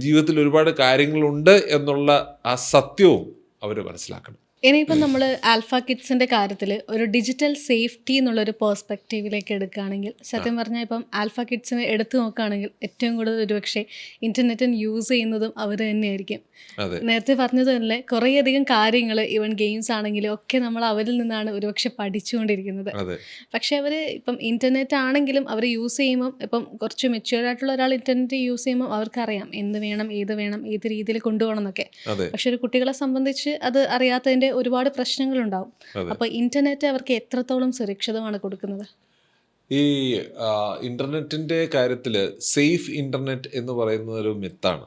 ജീവിതത്തിൽ ഒരുപാട് കാര്യങ്ങളുണ്ട് എന്നുള്ള ആ സത്യവും അവർ മനസ്സിലാക്കണം. ഇനിയിപ്പം നമ്മൾ ആൽഫ കിഡ്സിൻ്റെ കാര്യത്തിൽ ഒരു ഡിജിറ്റൽ സേഫ്റ്റി എന്നുള്ളൊരു പേഴ്സ്പെക്റ്റീവിലേക്ക് എടുക്കുകയാണെങ്കിൽ സത്യം പറഞ്ഞാൽ ഇപ്പം ആൽഫ കിഡ്സിനെ എടുത്തു നോക്കുകയാണെങ്കിൽ ഏറ്റവും കൂടുതൽ ഒരുപക്ഷെ ഇൻ്റർനെറ്റിന് യൂസ് ചെയ്യുന്നതും അവർ തന്നെയായിരിക്കും. നേരത്തെ പറഞ്ഞതുപോലെ കുറേയധികം കാര്യങ്ങൾ ഈവൻ ഗെയിംസ് ആണെങ്കിലും ഒക്കെ നമ്മൾ അവരിൽ നിന്നാണ് ഒരുപക്ഷെ പഠിച്ചുകൊണ്ടിരിക്കുന്നത്. പക്ഷെ അവർ ഇപ്പം ഇൻ്റർനെറ്റ് ആണെങ്കിലും അവർ യൂസ് ചെയ്യുമ്പം ഇപ്പം കുറച്ച് മെച്യൂർഡ് ആയിട്ടുള്ള ഒരാൾ ഇൻ്റർനെറ്റ് യൂസ് ചെയ്യുമ്പോൾ അവർക്കറിയാം എന്ത് വേണം ഏത് രീതിയിൽ കൊണ്ടുപോകണം എന്നൊക്കെ. പക്ഷെ ഒരു കുട്ടികളെ സംബന്ധിച്ച് അത് അറിയാത്തതിൻ്റെ ഒരുപാട് പ്രശ്നങ്ങളുണ്ടാവും. അപ്പോൾ ഇൻ്റർനെറ്റ് അവർക്ക് എത്രത്തോളം സുരക്ഷിതമാണ് കൊടുക്കുന്നത്? ഈ ഇൻ്റർനെറ്റിൻ്റെ കാര്യത്തിൽ സേഫ് ഇൻ്റർനെറ്റ് എന്ന് പറയുന്നത് ഒരു മിത്താണ്.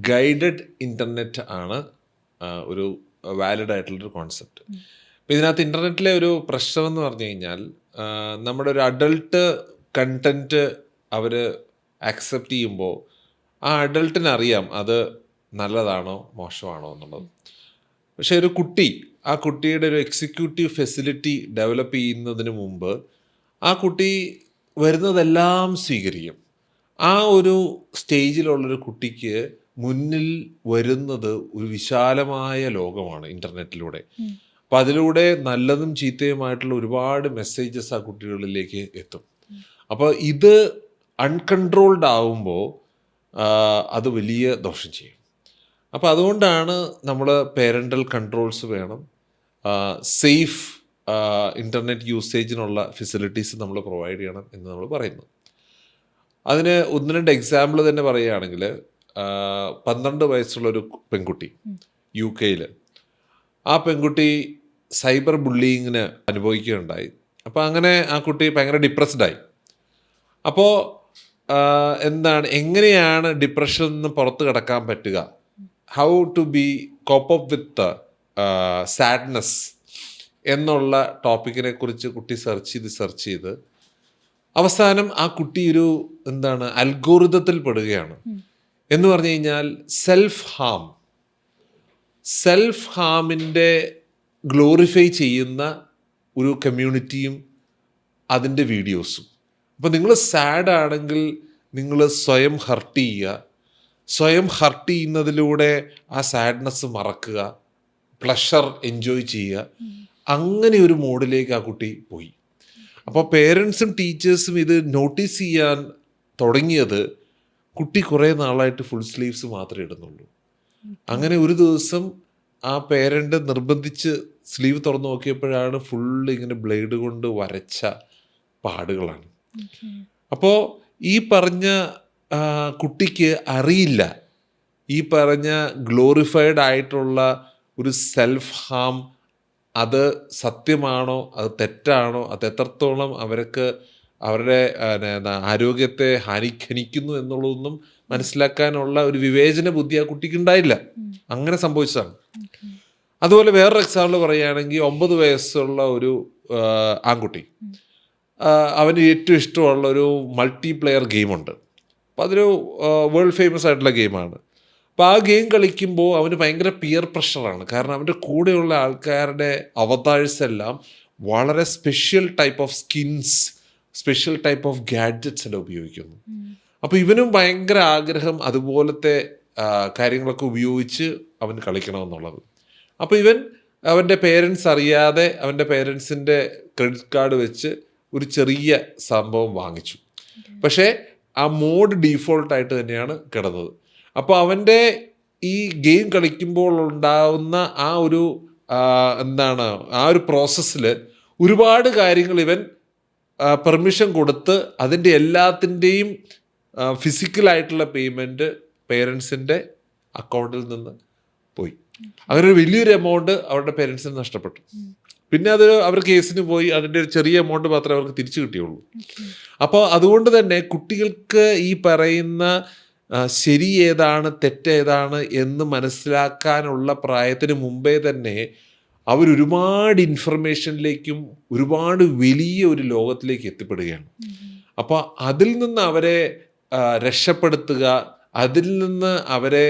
ഗൈഡഡ് ഇൻ്റർനെറ്റ് ആണ് ഒരു വാലിഡ് ആയിട്ടുള്ളൊരു കോൺസെപ്റ്റ്. അപ്പോൾ ഇതിനകത്ത് ഇൻ്റർനെറ്റിലെ ഒരു പ്രശ്നം എന്ന് പറഞ്ഞു കഴിഞ്ഞാൽ നമ്മുടെ ഒരു അഡൾട്ട് കണ്ടൻറ്റ് അവർ ആക്സെപ്റ്റ് ചെയ്യുമ്പോൾ ആ അഡൾട്ടിന് അറിയാം അത് നല്ലതാണോ മോശമാണോ എന്നുള്ളത്. പക്ഷേ ഒരു കുട്ടി ആ കുട്ടിയുടെ ഒരു എക്സിക്യൂട്ടീവ് ഫെസിലിറ്റി ഡെവലപ്പ് ചെയ്യുന്നതിന് മുമ്പ് ആ കുട്ടി വരുന്നതെല്ലാം സ്വീകരിക്കും. ആ ഒരു സ്റ്റേജിലുള്ളൊരു കുട്ടിക്ക് മുന്നിൽ വരുന്നത് ഒരു വിശാലമായ ലോകമാണ് ഇൻ്റർനെറ്റിലൂടെ. അപ്പം അതിലൂടെ നല്ലതും ചീത്തയുമായിട്ടുള്ള ഒരുപാട് മെസ്സേജസ് ആ കുട്ടികളിലേക്ക് എത്തും. അപ്പോൾ ഇത് അൺകൺട്രോൾഡ് ആവുമ്പോൾ അത് വലിയ ദോഷം ചെയ്യും. അപ്പോൾ അതുകൊണ്ടാണ് നമ്മൾ പേരൻ്റൽ കൺട്രോൾസ് വേണം, സേഫ് ഇൻ്റർനെറ്റ് യൂസേജിനുള്ള ഫെസിലിറ്റീസ് നമ്മൾ പ്രൊവൈഡ് ചെയ്യണം എന്ന് നമ്മൾ പറയുന്നു. അതിന് 1-2 എക്സാമ്പിൾ തന്നെ പറയുകയാണെങ്കിൽ 12 വയസ്സുള്ളൊരു പെൺകുട്ടി UK-ൽ, ആ പെൺകുട്ടി സൈബർ ബുള്ളിങ്ങിന് അനുഭവിക്കുകയുണ്ടായി. അപ്പോൾ അങ്ങനെ ആ കുട്ടി ഭയങ്കര ഡിപ്രസ്ഡായി. അപ്പോൾ എങ്ങനെയാണ് ഡിപ്രഷനിൽ നിന്ന് പുറത്ത് കിടക്കാൻ പറ്റുക, how to be cope up with sadness എന്നുള്ള ടോപ്പിക്കിനെ കുറിച്ച് കുട്ടി സെർച്ച് ചെയ്ത് അവസാനം ആ കുട്ടി ഒരു അൽഗോരിതത്തിൽ പെടുകയാണ്. എന്ന് പറഞ്ഞു കഴിഞ്ഞാൽ സെൽഫ് ഹാമിൻ്റെ ഗ്ലോറിഫൈ ചെയ്യുന്ന ഒരു കമ്മ്യൂണിറ്റിയും അതിൻ്റെ വീഡിയോസും. അപ്പോൾ നിങ്ങൾ സാഡ് ആണെങ്കിൽ നിങ്ങൾ സ്വയം ഹർട്ട് ചെയ്യുക, സ്വയം ഹർട്ട് ചെയ്യുന്നതിലൂടെ ആ സാഡ്നെസ് മറക്കുക, പ്ലഷർ എൻജോയ് ചെയ്യുക. അങ്ങനെ ഒരു മോഡിലേക്ക് ആ കുട്ടി പോയി. അപ്പോൾ പേരൻസും ടീച്ചേഴ്സും ഇത് നോട്ടീസ് ചെയ്യാൻ തുടങ്ങിയത് കുട്ടി കുറേ നാളായിട്ട് ഫുൾ സ്ലീവ്സ് മാത്രമേ ഇടുന്നുള്ളൂ. അങ്ങനെ ഒരു ദിവസം ആ പേരൻ്റ് നിർബന്ധിച്ച് സ്ലീവ് തുറന്നു നോക്കിയപ്പോഴാണ് ഫുള്ള് ഇങ്ങനെ ബ്ലേഡ് കൊണ്ട് വരച്ച പാടുകളാണ്. അപ്പോൾ ഈ പറഞ്ഞ കുട്ടിക്ക് അറിയില്ല ഈ പറഞ്ഞ ഗ്ലോറിഫൈഡ് ആയിട്ടുള്ള ഒരു സെൽഫ് ഹാം അത് സത്യമാണോ അത് തെറ്റാണോ, അത് എത്രത്തോളം അവരുടെ ആരോഗ്യത്തെ ഹാനിക്കുന്നു എന്നുള്ളതൊന്നും മനസ്സിലാക്കാനുള്ള ഒരു വിവേചന ബുദ്ധി ആ കുട്ടിക്ക് ഉണ്ടായില്ല. അങ്ങനെ സംഭവിച്ചതാണ്. അതുപോലെ വേറൊരു എക്സാമ്പിൾ പറയുകയാണെങ്കിൽ 9 വയസ്സുള്ള ഒരു ആൺകുട്ടി, അവന് ഏറ്റവും ഇഷ്ടമുള്ള ഒരു മൾട്ടിപ്ലെയർ ഗെയിമുണ്ട്. അപ്പോൾ അതൊരു വേൾഡ് ഫേമസ് ആയിട്ടുള്ള ഗെയിമാണ്. അപ്പോൾ ആ ഗെയിം കളിക്കുമ്പോൾ അവന് ഭയങ്കര പിയർ പ്രഷറാണ്. കാരണം അവൻ്റെ കൂടെയുള്ള ആൾക്കാരുടെ അവതാഴ്സ് എല്ലാം വളരെ special type of skins, special type of gadgets എല്ലാം ഉപയോഗിക്കുന്നു. അപ്പോൾ ഇവനും ഭയങ്കര ആഗ്രഹം അതുപോലത്തെ കാര്യങ്ങളൊക്കെ ഉപയോഗിച്ച് അവൻ കളിക്കണമെന്നുള്ളത്. അപ്പോൾ അവൻ്റെ പേരൻസ് അറിയാതെ അവൻ്റെ പേരൻസിൻ്റെ ക്രെഡിറ്റ് കാർഡ് വെച്ച് ഒരു ചെറിയ സംഭവം വാങ്ങിച്ചു. പക്ഷേ ആ മോഡ് ഡീഫോൾട്ടായിട്ട് തന്നെയാണ് കിടന്നത്. അപ്പോൾ അവൻ്റെ ഈ ഗെയിം കളിക്കുമ്പോൾ ഉണ്ടാവുന്ന ആ ഒരു പ്രോസസ്സിൽ ഒരുപാട് കാര്യങ്ങൾ ഇവൻ പെർമിഷൻ കൊടുത്ത് അതിൻ്റെ എല്ലാത്തിൻ്റെയും ഫിസിക്കലായിട്ടുള്ള പേയ്മെൻറ്റ് പേരൻസിൻ്റെ അക്കൗണ്ടിൽ നിന്ന് പോയി. അങ്ങനെ ഒരു വലിയൊരു എമൗണ്ട് അവരുടെ പേരൻസിന് നഷ്ടപ്പെട്ടു. പിന്നെ അവർ കേസിന് പോയി, അതിൻ്റെ ഒരു ചെറിയ എമൗണ്ട് മാത്രമേ അവർക്ക് തിരിച്ചു കിട്ടിയുള്ളൂ. അപ്പോൾ അതുകൊണ്ട് തന്നെ കുട്ടികൾക്ക് ഈ പറയുന്ന ശരി ഏതാണ് തെറ്റേതാണ് എന്ന് മനസ്സിലാക്കാനുള്ള പ്രായത്തിന് മുമ്പേ തന്നെ അവരൊരുപാട് ഇൻഫർമേഷനിലേക്കും ഒരുപാട് വലിയ ഒരു ലോകത്തിലേക്ക് എത്തിപ്പെടുകയാണ്. അപ്പോൾ അതിൽ നിന്ന് അവരെ രക്ഷപ്പെടുത്തുക, അതിൽ നിന്ന് അവരെ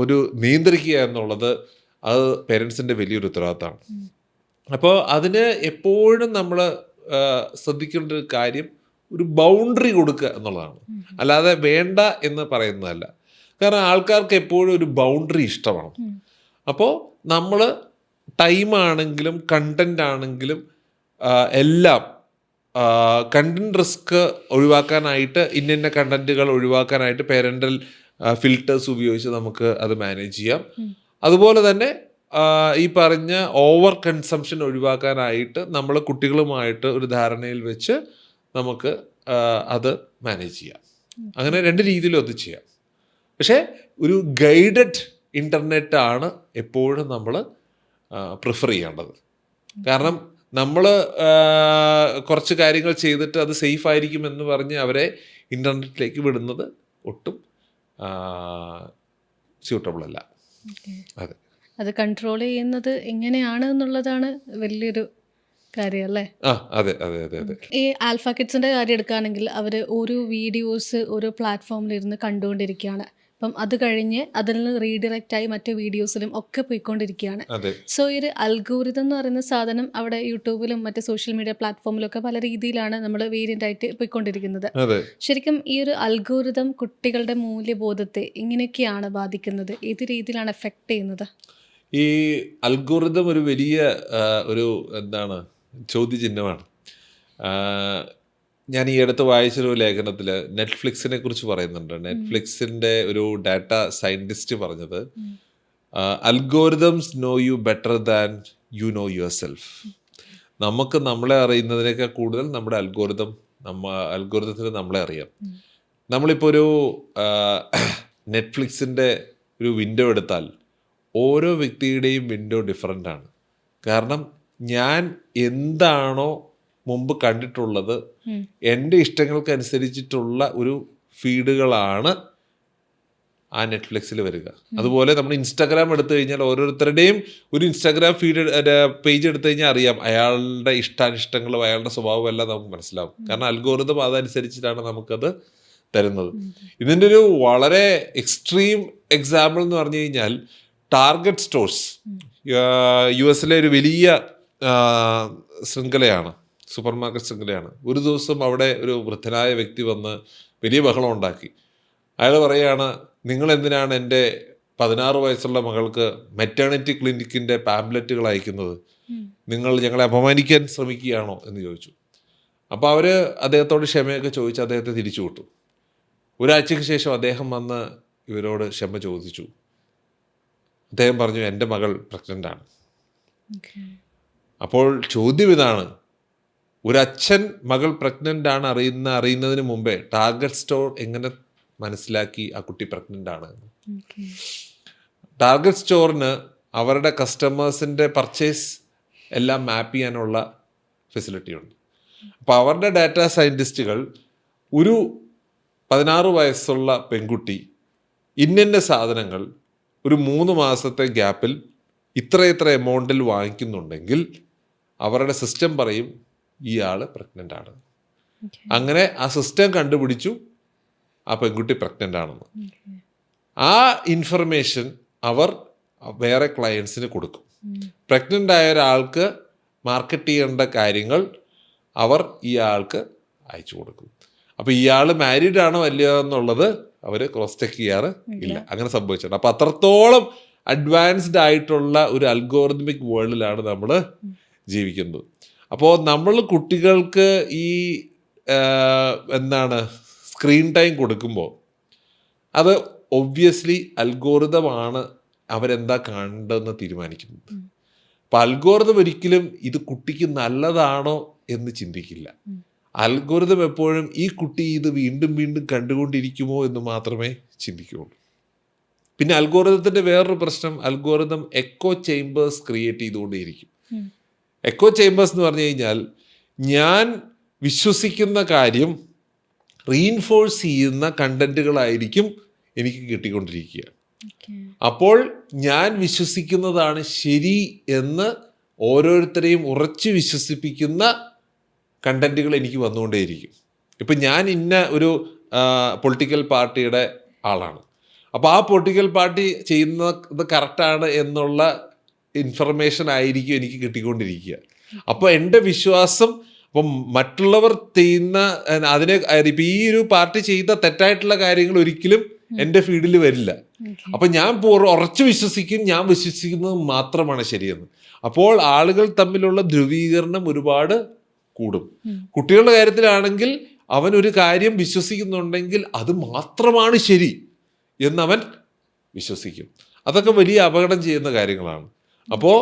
ഒരു നിയന്ത്രിക്കുക എന്നുള്ളത് അത് പേരൻസിൻ്റെ വലിയൊരു ഉത്തരവാദിത്തമാണ്. അപ്പോൾ അതിന് എപ്പോഴും നമ്മൾ ശ്രദ്ധിക്കേണ്ട ഒരു കാര്യം ഒരു ബൗണ്ടറി കൊടുക്കുക എന്നുള്ളതാണ്, അല്ലാതെ വേണ്ട എന്ന് പറയുന്നതല്ല. കാരണം ആൾക്കാർക്ക് എപ്പോഴും ഒരു ബൗണ്ടറി ഇഷ്ടമാണ്. അപ്പോൾ നമ്മൾ ടൈമാണെങ്കിലും കണ്ടൻ്റ് ആണെങ്കിലും എല്ലാം കണ്ടന്റ് റിസ്ക് ഒഴിവാക്കാനായിട്ട് ഇന്ന കണ്ടന്റുകൾ ഒഴിവാക്കാനായിട്ട് പേരൻ്റൽ ഫിൽറ്റേഴ്സ് ഉപയോഗിച്ച് നമുക്ക് അത് മാനേജ് ചെയ്യാം. അതുപോലെ തന്നെ ഈ പറഞ്ഞ ഓവർ കൺസംഷൻ ഒഴിവാക്കാനായിട്ട് നമ്മൾ കുട്ടികളുമായിട്ട് ഒരു ധാരണയിൽ വെച്ച് നമുക്ക് അത് മാനേജ് ചെയ്യാം. അങ്ങനെ 2 രീതിയിലും അത് ചെയ്യാം. പക്ഷേ ഒരു ഗൈഡഡ് ഇൻ്റർനെറ്റാണ് എപ്പോഴും നമ്മൾ പ്രിഫർ ചെയ്യേണ്ടത്. കാരണം നമ്മൾ കുറച്ച് കാര്യങ്ങൾ ചെയ്തിട്ട് അത് സേഫ് ആയിരിക്കും എന്ന് പറഞ്ഞ് അവരെ ഇൻ്റർനെറ്റിലേക്ക് വിടുന്നത് ഒട്ടും സ്യൂട്ടബിൾ അല്ല. അതെ, അത് കൺട്രോൾ ചെയ്യുന്നത് എങ്ങനെയാണ് എന്നുള്ളതാണ് വലിയൊരു കാര്യം അല്ലേ? അതെ അതെ അതെ അതെ. ഈ ആൽഫ കിഡ്സിന്റെ കാര്യം എടുക്കുകയാണെങ്കിൽ അവർ ഓരോ വീഡിയോസ് ഓരോ പ്ലാറ്റ്ഫോമിലിരുന്ന് കണ്ടുകൊണ്ടിരിക്കുകയാണ്. അപ്പം അത് കഴിഞ്ഞ് അതിൽ നിന്ന് റീഡിറക്റ്റ് ആയി മറ്റു വീഡിയോസിലും ഒക്കെ പോയിക്കൊണ്ടിരിക്കുകയാണ്. സോ ഈ ഒരു അൽഗോരിതം എന്ന് പറയുന്ന സാധനം അവിടെ യൂട്യൂബിലും മറ്റ് സോഷ്യൽ മീഡിയ പ്ലാറ്റ്ഫോമിലും ഒക്കെ പല രീതിയിലാണ് നമ്മൾ വേരിയന്റ് ആയിട്ട് പോയിക്കൊണ്ടിരിക്കുന്നത്. ശരിക്കും ഈ ഒരു അൽഗോരിതം കുട്ടികളുടെ മൂല്യബോധത്തെ എങ്ങനെയൊക്കെയാണ് ബാധിക്കുന്നത്? ഏത് രീതിയിലാണ് എഫക്ട് ചെയ്യുന്നത്? ഈ അൽഗോരിതം ഒരു വലിയ ഒരു ചോദ്യചിഹ്നമാണ്. ഞാൻ ഈ അടുത്ത് വായിച്ചൊരു ലേഖനത്തിൽ നെറ്റ്ഫ്ലിക്സിനെ കുറിച്ച് പറയുന്നുണ്ട്. നെറ്റ്ഫ്ലിക്സിൻ്റെ ഒരു ഡാറ്റ സയൻറ്റിസ്റ്റ് പറഞ്ഞത്, algorithms know you better than you know yourself. നമുക്ക് നമ്മളെ അറിയുന്നതിനേക്കാൾ കൂടുതൽ നമ്മുടെ അൽഗോരിതത്തിന് നമ്മളെ അറിയാം. നമ്മളിപ്പോൾ ഒരു നെറ്റ്ഫ്ലിക്സിൻ്റെ ഒരു വിൻഡോ എടുത്താൽ ഓരോ വ്യക്തിയുടെയും വിൻഡോ ഡിഫറൻ്റ് ആണ്. കാരണം ഞാൻ എന്താണോ മുമ്പ് കണ്ടിട്ടുള്ളത്, എൻ്റെ ഇഷ്ടങ്ങൾക്കനുസരിച്ചിട്ടുള്ള ഒരു ഫീഡുകളാണ് ആ നെറ്റ്ഫ്ലിക്സിൽ വരിക. അതുപോലെ നമ്മൾ ഇൻസ്റ്റാഗ്രാം എടുത്തു കഴിഞ്ഞാൽ ഓരോരുത്തരുടെയും ഒരു ഇൻസ്റ്റാഗ്രാം പേജ് എടുത്തു കഴിഞ്ഞാൽ അറിയാം അയാളുടെ ഇഷ്ടാനിഷ്ടങ്ങളും അയാളുടെ സ്വഭാവം എല്ലാം നമുക്ക് മനസ്സിലാവും. കാരണം അൽഗോരിതം അതനുസരിച്ചിട്ടാണ് നമുക്കത് തരുന്നത്. ഇതിൻ്റെ ഒരു വളരെ എക്സ്ട്രീം എക്സാമ്പിൾ എന്ന് പറഞ്ഞു കഴിഞ്ഞാൽ ടാർഗറ്റ് സ്റ്റോഴ്സ്, US ഒരു വലിയ ശൃംഖലയാണ്, സൂപ്പർ മാർക്കറ്റ് ശൃംഖലയാണ്. ഒരു ദിവസം അവിടെ ഒരു വൃദ്ധനായ വ്യക്തി വന്ന് വലിയ ബഹളം ഉണ്ടാക്കി. അയാൾ പറയുകയാണ്, നിങ്ങൾ എന്തിനാണ് എൻ്റെ 16 വയസ്സുള്ള മകൾക്ക് മെറ്റേണിറ്റി ക്ലിനിക്കിൻ്റെ പാംപ്ലെറ്റുകൾ അയക്കുന്നത്? നിങ്ങൾ ഞങ്ങളെ അപമാനിക്കാൻ ശ്രമിക്കുകയാണോ എന്ന് ചോദിച്ചു. അപ്പോൾ അവർ അദ്ദേഹത്തോട് ക്ഷമയൊക്കെ ചോദിച്ച് അദ്ദേഹത്തെ തിരിച്ചു വിട്ടു. ഒരാഴ്ചയ്ക്ക് ശേഷം അദ്ദേഹം വന്ന് ഇവരോട് ക്ഷമ ചോദിച്ചു. അദ്ദേഹം പറഞ്ഞു, എൻ്റെ മകൾ പ്രഗ്നൻ്റാണ്. അപ്പോൾ ചോദ്യം ഇതാണ്, ഒരച്ഛൻ മകൾ പ്രഗ്നൻ്റ് ആണ് അറിയുന്നതിന് മുമ്പേ ടാർഗറ്റ് സ്റ്റോർ എങ്ങനെ മനസ്സിലാക്കി ആ കുട്ടി പ്രഗ്നൻ്റ് ആണ്? ടാർഗറ്റ് സ്റ്റോറിന് അവരുടെ കസ്റ്റമേഴ്സിൻ്റെ പർച്ചേസ് എല്ലാം മാപ്പ് ചെയ്യാനുള്ള ഫെസിലിറ്റി ഉണ്ട്. അപ്പോൾ അവരുടെ ഡാറ്റാ സയൻറ്റിസ്റ്റുകൾ ഒരു 16 വയസ്സുള്ള പെൺകുട്ടി ഇന്ന സാധനങ്ങൾ ഒരു 3 മാസത്തെ ഗ്യാപ്പിൽ ഇത്ര എമൗണ്ടിൽ വാങ്ങിക്കുന്നുണ്ടെങ്കിൽ അവരുടെ സിസ്റ്റം പറയും ഇയാൾ പ്രഗ്നൻ്റ് ആണ്. അങ്ങനെ ആ സിസ്റ്റം കണ്ടുപിടിച്ചു ആ പെൺകുട്ടി പ്രഗ്നൻ്റ് ആണെന്ന്. ആ ഇൻഫർമേഷൻ അവർ വേറെ ക്ലയൻസിന് കൊടുക്കും. പ്രഗ്നൻ്റ് ആയ ഒരാൾക്ക് മാർക്കറ്റ് ചെയ്യേണ്ട കാര്യങ്ങൾ അവർ ഇയാൾക്ക് അയച്ചു കൊടുക്കും. അപ്പോൾ ഇയാൾ മാരീഡ് ആണോ അല്ലയോ എന്നുള്ളത് അവർ ക്രോസ് ചെക്ക് ചെയ്യാറ് ഇല്ല. അങ്ങനെ സംഭവിച്ചിട്ടുണ്ട്. അപ്പോൾ അത്രത്തോളം അഡ്വാൻസ്ഡ് ആയിട്ടുള്ള ഒരു അൽഗോറിതമിക് വേൾഡിലാണ് നമ്മൾ ജീവിക്കുന്നത്. അപ്പോൾ നമ്മൾ കുട്ടികൾക്ക് ഈ സ്ക്രീൻ ടൈം കൊടുക്കുമ്പോൾ അത് ഒബ്വിയസ്ലി അൽഗോറിതമാണ് അവരെന്താ കാണേണ്ടതെന്ന് തീരുമാനിക്കുന്നത്. അപ്പം അൽഗോറിതം ഒരിക്കലും ഇത് കുട്ടിക്ക് നല്ലതാണോ എന്ന് ചിന്തിക്കില്ല. അൽഗോരിതം എപ്പോഴും ഈ കുട്ടി ഇത് വീണ്ടും വീണ്ടും കണ്ടുകൊണ്ടിരിക്കുമോ എന്ന് മാത്രമേ ചിന്തിക്കുകയുള്ളൂ. പിന്നെ അൽഗോരിതത്തിൻ്റെ വേറൊരു പ്രശ്നം, അൽഗോരിതം എക്കോ ചേംബേഴ്സ് ക്രിയേറ്റ് ചെയ്തുകൊണ്ടേയിരിക്കും. എക്കോ ചേംബേഴ്സ് എന്ന് പറഞ്ഞു കഴിഞ്ഞാൽ ഞാൻ വിശ്വസിക്കുന്ന കാര്യം റീഇൻഫോഴ്സ് ചെയ്യുന്ന കണ്ടന്റുകളായിരിക്കും എനിക്ക് കിട്ടിക്കൊണ്ടിരിക്കുക. അപ്പോൾ ഞാൻ വിശ്വസിക്കുന്നതാണ് ശരി എന്ന് ഓരോരുത്തരെയും ഉറച്ചു വിശ്വസിപ്പിക്കുന്ന കണ്ടന്റുകൾ എനിക്ക് വന്നുകൊണ്ടേയിരിക്കും. ഇപ്പം ഞാൻ ഇന്ന ഒരു പൊളിറ്റിക്കൽ പാർട്ടിയുടെ ആളാണ്, അപ്പോൾ ആ പൊളിറ്റിക്കൽ പാർട്ടി ചെയ്യുന്നത് കറക്റ്റാണ് എന്നുള്ള ഇൻഫർമേഷൻ ആയിരിക്കും എനിക്ക് കിട്ടിക്കൊണ്ടിരിക്കുക. അപ്പോൾ എൻ്റെ വിശ്വാസം, അപ്പം മറ്റുള്ളവർ ചെയ്യുന്ന ഇപ്പം ഈ ഒരു പാർട്ടി ചെയ്ത തെറ്റായിട്ടുള്ള കാര്യങ്ങൾ ഒരിക്കലും എൻ്റെ ഫീഡിൽ വരില്ല. അപ്പൊ ഞാൻ ഉറച്ചു വിശ്വസിക്കും, ഞാൻ വിശ്വസിക്കുന്നത് മാത്രമാണ് ശരിയെന്ന്. അപ്പോൾ ആളുകൾ തമ്മിലുള്ള ധ്രുവീകരണം ഒരുപാട് കൂടും. കുട്ടികളുടെ കാര്യത്തിലാണെങ്കിൽ അവൻ ഒരു കാര്യം വിശ്വസിക്കുന്നുണ്ടെങ്കിൽ അത് മാത്രമാണ് ശരി എന്നവൻ വിശ്വസിക്കും. അതൊക്കെ വലിയ അപകടം ചെയ്യുന്ന കാര്യങ്ങളാണ്. അപ്പോൾ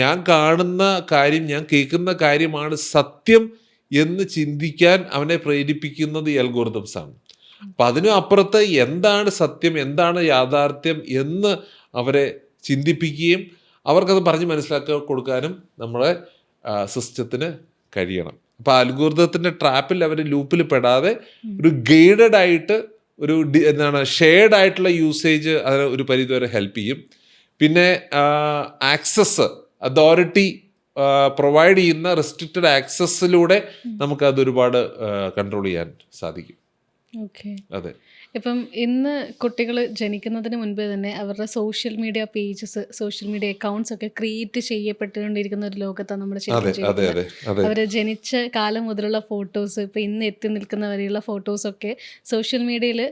ഞാൻ കാണുന്ന കാര്യം, ഞാൻ കേൾക്കുന്ന കാര്യമാണ് സത്യം എന്ന് ചിന്തിക്കാൻ അവനെ പ്രേരിപ്പിക്കുന്നത് ഈ അൽഗോരിതംസ് ആണ്. അപ്പം അതിനും അപ്പുറത്ത് എന്താണ് സത്യം, എന്താണ് യാഥാർത്ഥ്യം എന്ന് അവരെ ചിന്തിപ്പിക്കുകയും അവർക്കത് പറഞ്ഞ് മനസ്സിലാക്കി കൊടുക്കാനും നമ്മുടെ സിസ്റ്റത്തിന് കഴിയണം. അപ്പോൾ അൽഗോരിതത്തിൻ്റെ ട്രാപ്പിൽ അവർ ലൂപ്പിൽ പെടാതെ ഒരു ഗൈഡഡ് ആയിട്ട് ഒരു ഷെയർഡ് ആയിട്ടുള്ള യൂസേജ് അതിന് ഒരു പരിധിവരെ ഹെൽപ്പ് ചെയ്യും. പിന്നെ ആക്സസ്, അതോറിറ്റി പ്രൊവൈഡ് ചെയ്യുന്ന റെസ്ട്രിക്റ്റഡ് ആക്സസിലൂടെ നമുക്കത് ഒരുപാട് കൺട്രോൾ ചെയ്യാൻ സാധിക്കും. ഓക്കെ. അതെ. ഇപ്പം ഇന്ന് കുട്ടികൾ ജനിക്കുന്നതിന് മുൻപേ തന്നെ അവരുടെ social media pages, social media accounts ഒക്കെ ക്രിയേറ്റ് ചെയ്യപ്പെട്ടുകൊണ്ടിരിക്കുന്ന ഒരു ലോകത്താണ് നമ്മുടെ ശരിക്കും. അവർ ജനിച്ച കാലം മുതലുള്ള ഫോട്ടോസ്, ഇപ്പം ഇന്ന് എത്തി നിൽക്കുന്ന വരെയുള്ള ഫോട്ടോസൊക്കെ സോഷ്യൽ മീഡിയയിൽ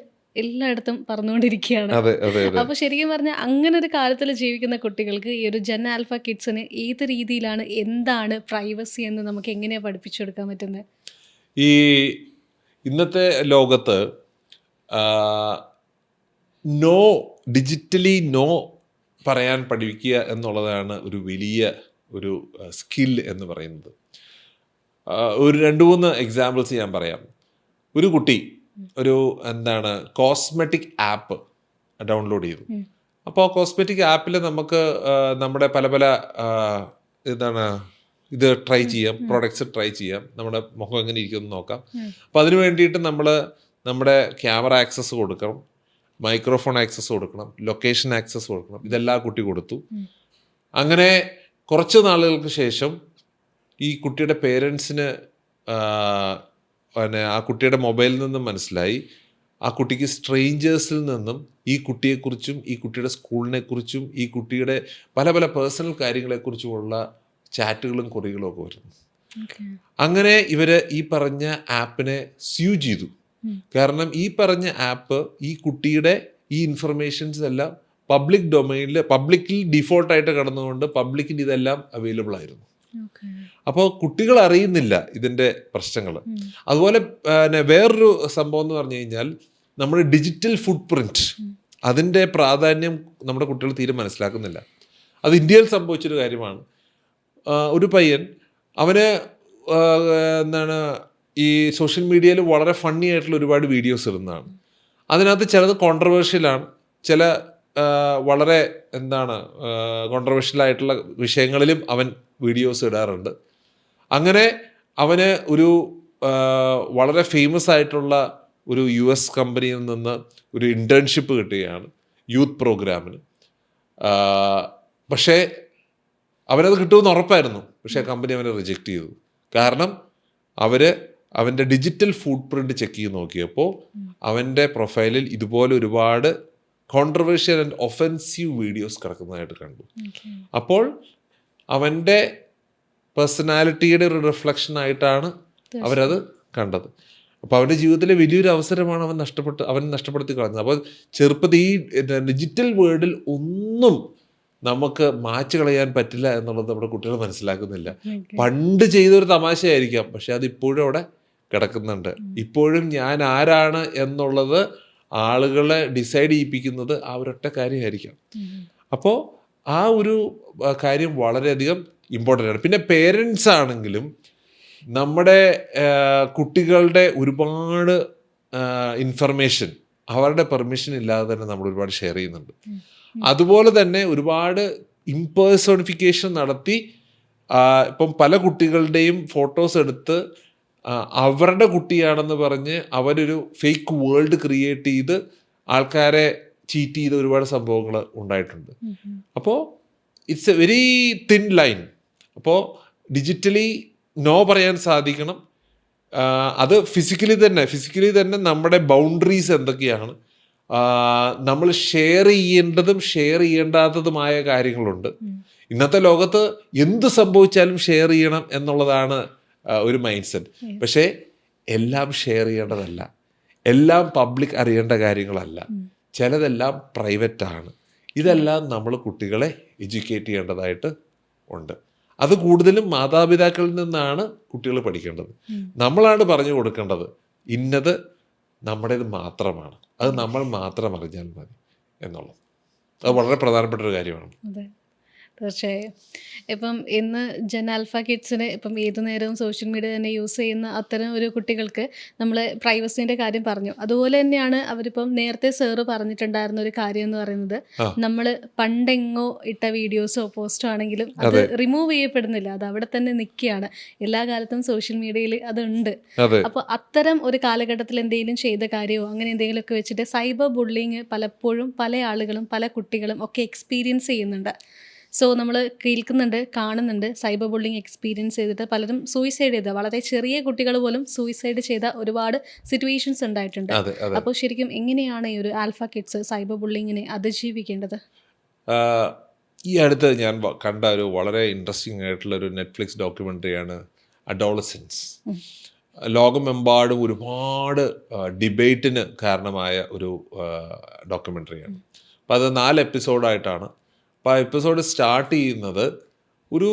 എല്ലായിടത്തും പറഞ്ഞുകൊണ്ടിരിക്കുകയാണ്. അപ്പൊ ശരിക്കും പറഞ്ഞാൽ അങ്ങനെ ഒരു കാലത്തിൽ ജീവിക്കുന്ന കുട്ടികൾക്ക് ഈ ഒരു ജെൻ ആൽഫ കിഡ്സിന് ഏത് രീതിയിലാണ്, എന്താണ് പ്രൈവസി എന്ന് നമുക്ക് എങ്ങനെയാ പഠിപ്പിച്ചു കൊടുക്കാൻ പറ്റുന്നത്? ഈ ഇന്നത്തെ ലോകത്ത് ഡിജിറ്റലി നോ പറയാൻ പഠിപ്പിക്കുക എന്നുള്ളതാണ് ഒരു വലിയ ഒരു സ്കിൽ എന്ന് പറയുന്നത്. ഒരു 2-3 എക്സാമ്പിൾസ് ഞാൻ പറയാം. ഒരു കുട്ടി ഒരു കോസ്മെറ്റിക് ആപ്പ് ഡൗൺലോഡ് ചെയ്തു. അപ്പോൾ ആ കോസ്മെറ്റിക് ആപ്പിൽ നമുക്ക് നമ്മുടെ പല പല ഇത് ട്രൈ ചെയ്യാം, പ്രോഡക്ട്സ് ട്രൈ ചെയ്യാം, നമ്മുടെ മുഖം എങ്ങനെ ഇരിക്കുമെന്ന് നോക്കാം. അപ്പോൾ അതിന് വേണ്ടിയിട്ട് നമ്മൾ നമ്മുടെ ക്യാമറ ആക്സസ് കൊടുക്കണം, മൈക്രോഫോൺ ആക്സസ് കൊടുക്കണം, ലൊക്കേഷൻ ആക്സസ് കൊടുക്കണം. ഇതെല്ലാം കുട്ടി കൊടുത്തു. അങ്ങനെ കുറച്ച് നാളുകൾക്ക് ശേഷം ഈ കുട്ടിയുടെ പേരൻസിന് ആ കുട്ടിയുടെ മൊബൈലിൽ നിന്നും മനസ്സിലായി ആ കുട്ടിക്ക് സ്ട്രേഞ്ചേഴ്സിൽ നിന്നും ഈ കുട്ടിയെക്കുറിച്ചും ഈ കുട്ടിയുടെ സ്കൂളിനെക്കുറിച്ചും ഈ കുട്ടിയുടെ പല പല പേഴ്സണൽ കാര്യങ്ങളെക്കുറിച്ചുമുള്ള ചാറ്റുകളും കുറികളും ഒക്കെ വരുന്നു. അങ്ങനെ ഇവർ ഈ പറഞ്ഞ ആപ്പിനെ സ്യൂ ചെയ്തു. കാരണം ഈ പറഞ്ഞ ആപ്പ് ഈ കുട്ടിയുടെ ഈ ഇൻഫർമേഷൻസ് എല്ലാം പബ്ലിക് ഡൊമൈനിൽ, പബ്ലിക്കിൽ ഡിഫോൾട്ടായിട്ട് കിടന്നുകൊണ്ട് പബ്ലിക്കിന് ഇതെല്ലാം അവൈലബിൾ ആയിരുന്നു. അപ്പോൾ കുട്ടികൾ അറിയുന്നില്ല ഇതിൻ്റെ പ്രശ്നങ്ങൾ. അതുപോലെ വേറൊരു സംഭവം എന്ന് പറഞ്ഞു കഴിഞ്ഞാൽ നമ്മുടെ ഡിജിറ്റൽ ഫുട് പ്രിന്റ്, അതിൻ്റെ പ്രാധാന്യം നമ്മുടെ കുട്ടികൾ തീരെ മനസ്സിലാക്കുന്നില്ല. അത് ഇന്ത്യയിൽ സംഭവിച്ചൊരു കാര്യമാണ്. ഒരു പയ്യൻ അവന് ഈ സോഷ്യൽ മീഡിയയിൽ വളരെ ഫണ്ണി ആയിട്ടുള്ള ഒരുപാട് വീഡിയോസ് ഇടുന്നതാണ്. അതിനകത്ത് ചിലത് കോൺട്രവേഴ്ഷ്യലാണ്, ചില വളരെ കോൺട്രവേഴ്ഷ്യലായിട്ടുള്ള വിഷയങ്ങളിലും അവൻ വീഡിയോസ് ഇടാറുണ്ട്. അങ്ങനെ അവന് ഒരു വളരെ ഫേമസ് ആയിട്ടുള്ള ഒരു US കമ്പനിയിൽ നിന്ന് ഒരു ഇൻറ്റേൺഷിപ്പ് കിട്ടുകയാണ് യൂത്ത് പ്രോഗ്രാമിന്. പക്ഷേ അവനത് കിട്ടുമെന്ന് ഉറപ്പായിരുന്നു. പക്ഷേ കമ്പനി അവനെ റിജക്റ്റ് ചെയ്തു. കാരണം അവൻ്റെ ഡിജിറ്റൽ ഫുട് പ്രിന്റ് ചെക്ക് ചെയ്ത് നോക്കിയപ്പോൾ അവൻ്റെ പ്രൊഫൈലിൽ ഇതുപോലെ ഒരുപാട് കോൺട്രവേഴ്ഷ്യൽ ആൻഡ് ഒഫെൻസീവ് വീഡിയോസ് കിടക്കുന്നതായിട്ട് കണ്ടു. അപ്പോൾ അവൻ്റെ പേഴ്സണാലിറ്റിയുടെ ഒരു റിഫ്ലക്ഷൻ ആയിട്ടാണ് അവരത് കണ്ടത്. അപ്പോൾ അവൻ്റെ ജീവിതത്തിലെ വലിയൊരു അവസരമാണ് അവൻ നഷ്ടപ്പെടുത്തി കളഞ്ഞത്. അപ്പോൾ ചെറുപ്പത്തിൽ ഈ ഡിജിറ്റൽ വേൾഡിൽ ഒന്നും നമുക്ക് മാച്ച് കളയാൻ പറ്റില്ല എന്നുള്ളത് നമ്മുടെ കുട്ടികൾ മനസ്സിലാക്കുന്നില്ല. പണ്ട് ചെയ്തൊരു തമാശയായിരിക്കാം, പക്ഷെ അത് ഇപ്പോഴും അവിടെ കിടക്കുന്നുണ്ട്. ഇപ്പോഴും ഞാൻ ആരാണ് എന്നുള്ളത് ആളുകളെ ഡിസൈഡ് ചെയ്യിപ്പിക്കുന്നത് ആ ഒരൊറ്റ കാര്യമായിരിക്കാം. അപ്പോൾ ആ ഒരു കാര്യം വളരെയധികം ഇമ്പോർട്ടൻ്റ് ആണ്. പിന്നെ പേരൻസ് ആണെങ്കിലും നമ്മുടെ കുട്ടികളുടെ ഒരുപാട് ഇൻഫർമേഷൻ അവരുടെ പെർമിഷൻ ഇല്ലാതെ തന്നെ നമ്മൾ ഒരുപാട് ഷെയർ ചെയ്യുന്നുണ്ട്. അതുപോലെ തന്നെ ഒരുപാട് ഇംപേഴ്സോണിഫിക്കേഷൻ നടത്തി ഇപ്പം പല കുട്ടികളുടെയും ഫോട്ടോസ് എടുത്ത് അവരുടെ കുട്ടിയാണെന്ന് പറഞ്ഞ് അവരൊരു ഫേക്ക് വേൾഡ് ക്രിയേറ്റ് ചെയ്ത് ആൾക്കാരെ ചീറ്റ് ചെയ്ത ഒരുപാട് സംഭവങ്ങൾ ഉണ്ടായിട്ടുണ്ട്. അപ്പോൾ it's A very thin line. അപ്പോൾ ഡിജിറ്റലി നോ പറയാൻ സാധിക്കണം. അത് ഫിസിക്കലി തന്നെ നമ്മുടെ ബൗണ്ടറീസ് എന്തൊക്കെയാണ്, നമ്മൾ ഷെയർ ചെയ്യേണ്ടതും ഷെയർ ചെയ്യേണ്ടാത്തതുമായ കാര്യങ്ങളുണ്ട്. ഇന്നത്തെ ലോകത്ത് എന്ത് സംഭവിച്ചാലും ഷെയർ ചെയ്യണം എന്നുള്ളതാണ് ഒരു മൈൻഡ് സെറ്റ്. പക്ഷേ എല്ലാം ഷെയർ ചെയ്യേണ്ടതല്ല, എല്ലാം പബ്ലിക് അറിയേണ്ട കാര്യങ്ങളല്ല, ചിലതെല്ലാം പ്രൈവറ്റാണ്. ഇതെല്ലാം നമ്മൾ കുട്ടികളെ എഡ്യൂക്കേറ്റ് ചെയ്യേണ്ടതായിട്ട് ഉണ്ട്. അത് കൂടുതലും മാതാപിതാക്കളിൽ നിന്നാണ് കുട്ടികൾ പഠിക്കേണ്ടത്. നമ്മളാണ് പറഞ്ഞു കൊടുക്കേണ്ടത് ഇന്നത് നമ്മുടേത് മാത്രമാണ്, അത് നമ്മൾ മാത്രം അറിഞ്ഞാൽ മതി എന്നുള്ളത്. അത് വളരെ പ്രധാനപ്പെട്ട ഒരു കാര്യമാണ്. തീർച്ചയായും. ഇപ്പം ഇന്ന് ജെൻ ആൽഫ കിഡ്സിന് ഇപ്പം ഏതു നേരവും സോഷ്യൽ മീഡിയ തന്നെ യൂസ് ചെയ്യുന്ന അത്തരം ഒരു കുട്ടികൾക്ക് നമ്മൾ പ്രൈവസീൻ്റെ കാര്യം പറഞ്ഞു. അതുപോലെ തന്നെയാണ് അവരിപ്പം നേരത്തെ സാറ് പറഞ്ഞിട്ടുണ്ടായിരുന്ന ഒരു കാര്യം എന്ന് പറയുന്നത്, നമ്മൾ പണ്ടെങ്ങോ ഇട്ട വീഡിയോസോ പോസ്റ്റോ ആണെങ്കിലും അത് റിമൂവ് ചെയ്യപ്പെടുന്നില്ല, അത് അവിടെ തന്നെ നിൽക്കുകയാണ്. എല്ലാ കാലത്തും സോഷ്യൽ മീഡിയയിൽ അതുണ്ട്. അപ്പോൾ അത്തരം ഒരു കാലഘട്ടത്തിൽ എന്തെങ്കിലും ചെയ്ത കാര്യമോ അങ്ങനെ എന്തെങ്കിലുമൊക്കെ വെച്ചിട്ട് സൈബർ ബുള്ളിങ് പലപ്പോഴും പല ആളുകളും പല കുട്ടികളും ഒക്കെ എക്സ്പീരിയൻസ് ചെയ്യുന്നുണ്ട്. സോ നമ്മൾ കേൾക്കുന്നുണ്ട്, കാണുന്നുണ്ട്, സൈബർ ബുള്ളിങ് എക്സ്പീരിയൻസ് ചെയ്തിട്ട് പലരും സൂയിസൈഡ് ചെയ്ത, വളരെ ചെറിയ കുട്ടികൾ പോലും സൂയിസൈഡ് ചെയ്ത ഒരുപാട് സിറ്റുവേഷൻസ് ഉണ്ടായിട്ടുണ്ട്. അപ്പോൾ ശരിക്കും എങ്ങനെയാണ് ഈ ഒരു ആൽഫ കിഡ്സ് സൈബർ ബുള്ളിങ്ങിനെ അതിജീവിക്കേണ്ടത്? ഈ അടുത്ത് ഞാൻ കണ്ട ഒരു വളരെ ഇൻട്രസ്റ്റിംഗ് ആയിട്ടുള്ള ഒരു നെറ്റ്ഫ്ലിക്സ് ഡോക്യുമെൻ്ററിയാണ് അഡോളസൻസ്. ലോകമെമ്പാടും ഒരുപാട് ഡിബേറ്റിന് കാരണമായ ഒരു ഡോക്യുമെൻ്ററിയാണ്. അപ്പോൾ അത് 4 എപ്പിസോഡായിട്ടാണ്. അപ്പോൾ ആ എപ്പിസോഡ് സ്റ്റാർട്ട് ചെയ്യുന്നത് ഒരു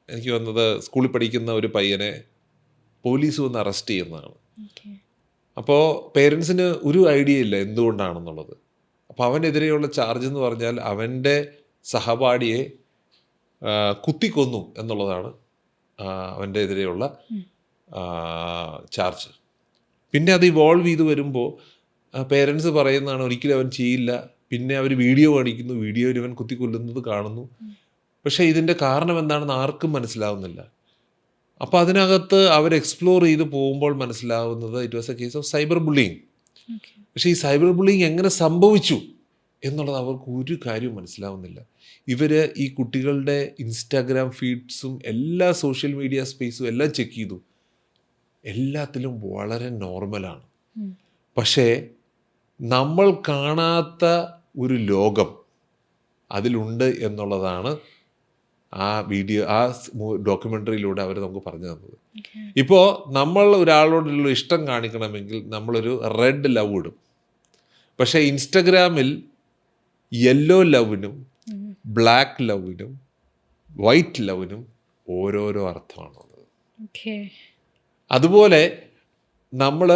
എനിക്ക് വന്നത് സ്കൂളിൽ പഠിക്കുന്ന ഒരു പയ്യനെ പോലീസ് വന്ന് അറസ്റ്റ് ചെയ്യുന്നതാണ്. അപ്പോൾ പേരൻസിന് ഒരു ഐഡിയ ഇല്ല എന്തുകൊണ്ടാണെന്നുള്ളത്. അപ്പോൾ അവനെതിരെയുള്ള ചാർജ് എന്ന് പറഞ്ഞാൽ അവൻ്റെ സഹപാഠിയെ കുത്തിക്കൊന്നു എന്നുള്ളതാണ് അവൻ്റെ എതിരെയുള്ള ചാർജ്. പിന്നെ അത് ഇവോൾവ് ചെയ്ത് വരുമ്പോൾ പേരൻസ് പറയുന്നതാണ് ഒരിക്കലും അവൻ ചെയ്യില്ല. പിന്നെ അവർ വീഡിയോ കാണിക്കുന്നു, വീഡിയോയിൽ ഇവൻ കുത്തിക്കൊല്ലുന്നത് കാണുന്നു. പക്ഷേ ഇതിൻ്റെ കാരണം എന്താണെന്ന് ആർക്കും മനസ്സിലാവുന്നില്ല. അപ്പോൾ അതിനകത്ത് അവർ എക്സ്പ്ലോർ ചെയ്ത് പോകുമ്പോൾ മനസ്സിലാവുന്നത് it was A case of cyber bullying. പക്ഷേ ഈ സൈബർ ബുള്ളിങ് എങ്ങനെ സംഭവിച്ചു എന്നുള്ളത് അവർക്ക് ഒരു കാര്യവും മനസ്സിലാവുന്നില്ല. ഇവർ ഈ കുട്ടികളുടെ ഇൻസ്റ്റാഗ്രാം ഫീഡ്സും എല്ലാ സോഷ്യൽ മീഡിയ സ്പേസും എല്ലാം ചെക്ക് ചെയ്തു. എല്ലാത്തിലും വളരെ നോർമലാണ്. പക്ഷേ നമ്മൾ കാണാത്ത ഒരു ലോകം അതിലുണ്ട് എന്നുള്ളതാണ് ആ ഡോക്യുമെൻ്ററിയിലൂടെ അവർ നമുക്ക് പറഞ്ഞു തന്നത്. ഇപ്പോൾ നമ്മൾ ഒരാളോടുള്ള ഇഷ്ടം കാണിക്കണമെങ്കിൽ നമ്മളൊരു റെഡ് ലവ് ഇടും. പക്ഷേ ഇൻസ്റ്റഗ്രാമിൽ യെല്ലോ ലവിനും ബ്ലാക്ക് ലവിനും വൈറ്റ് ലവിനും ഓരോരോ അർത്ഥമാണുള്ളത്. അതുപോലെ നമ്മൾ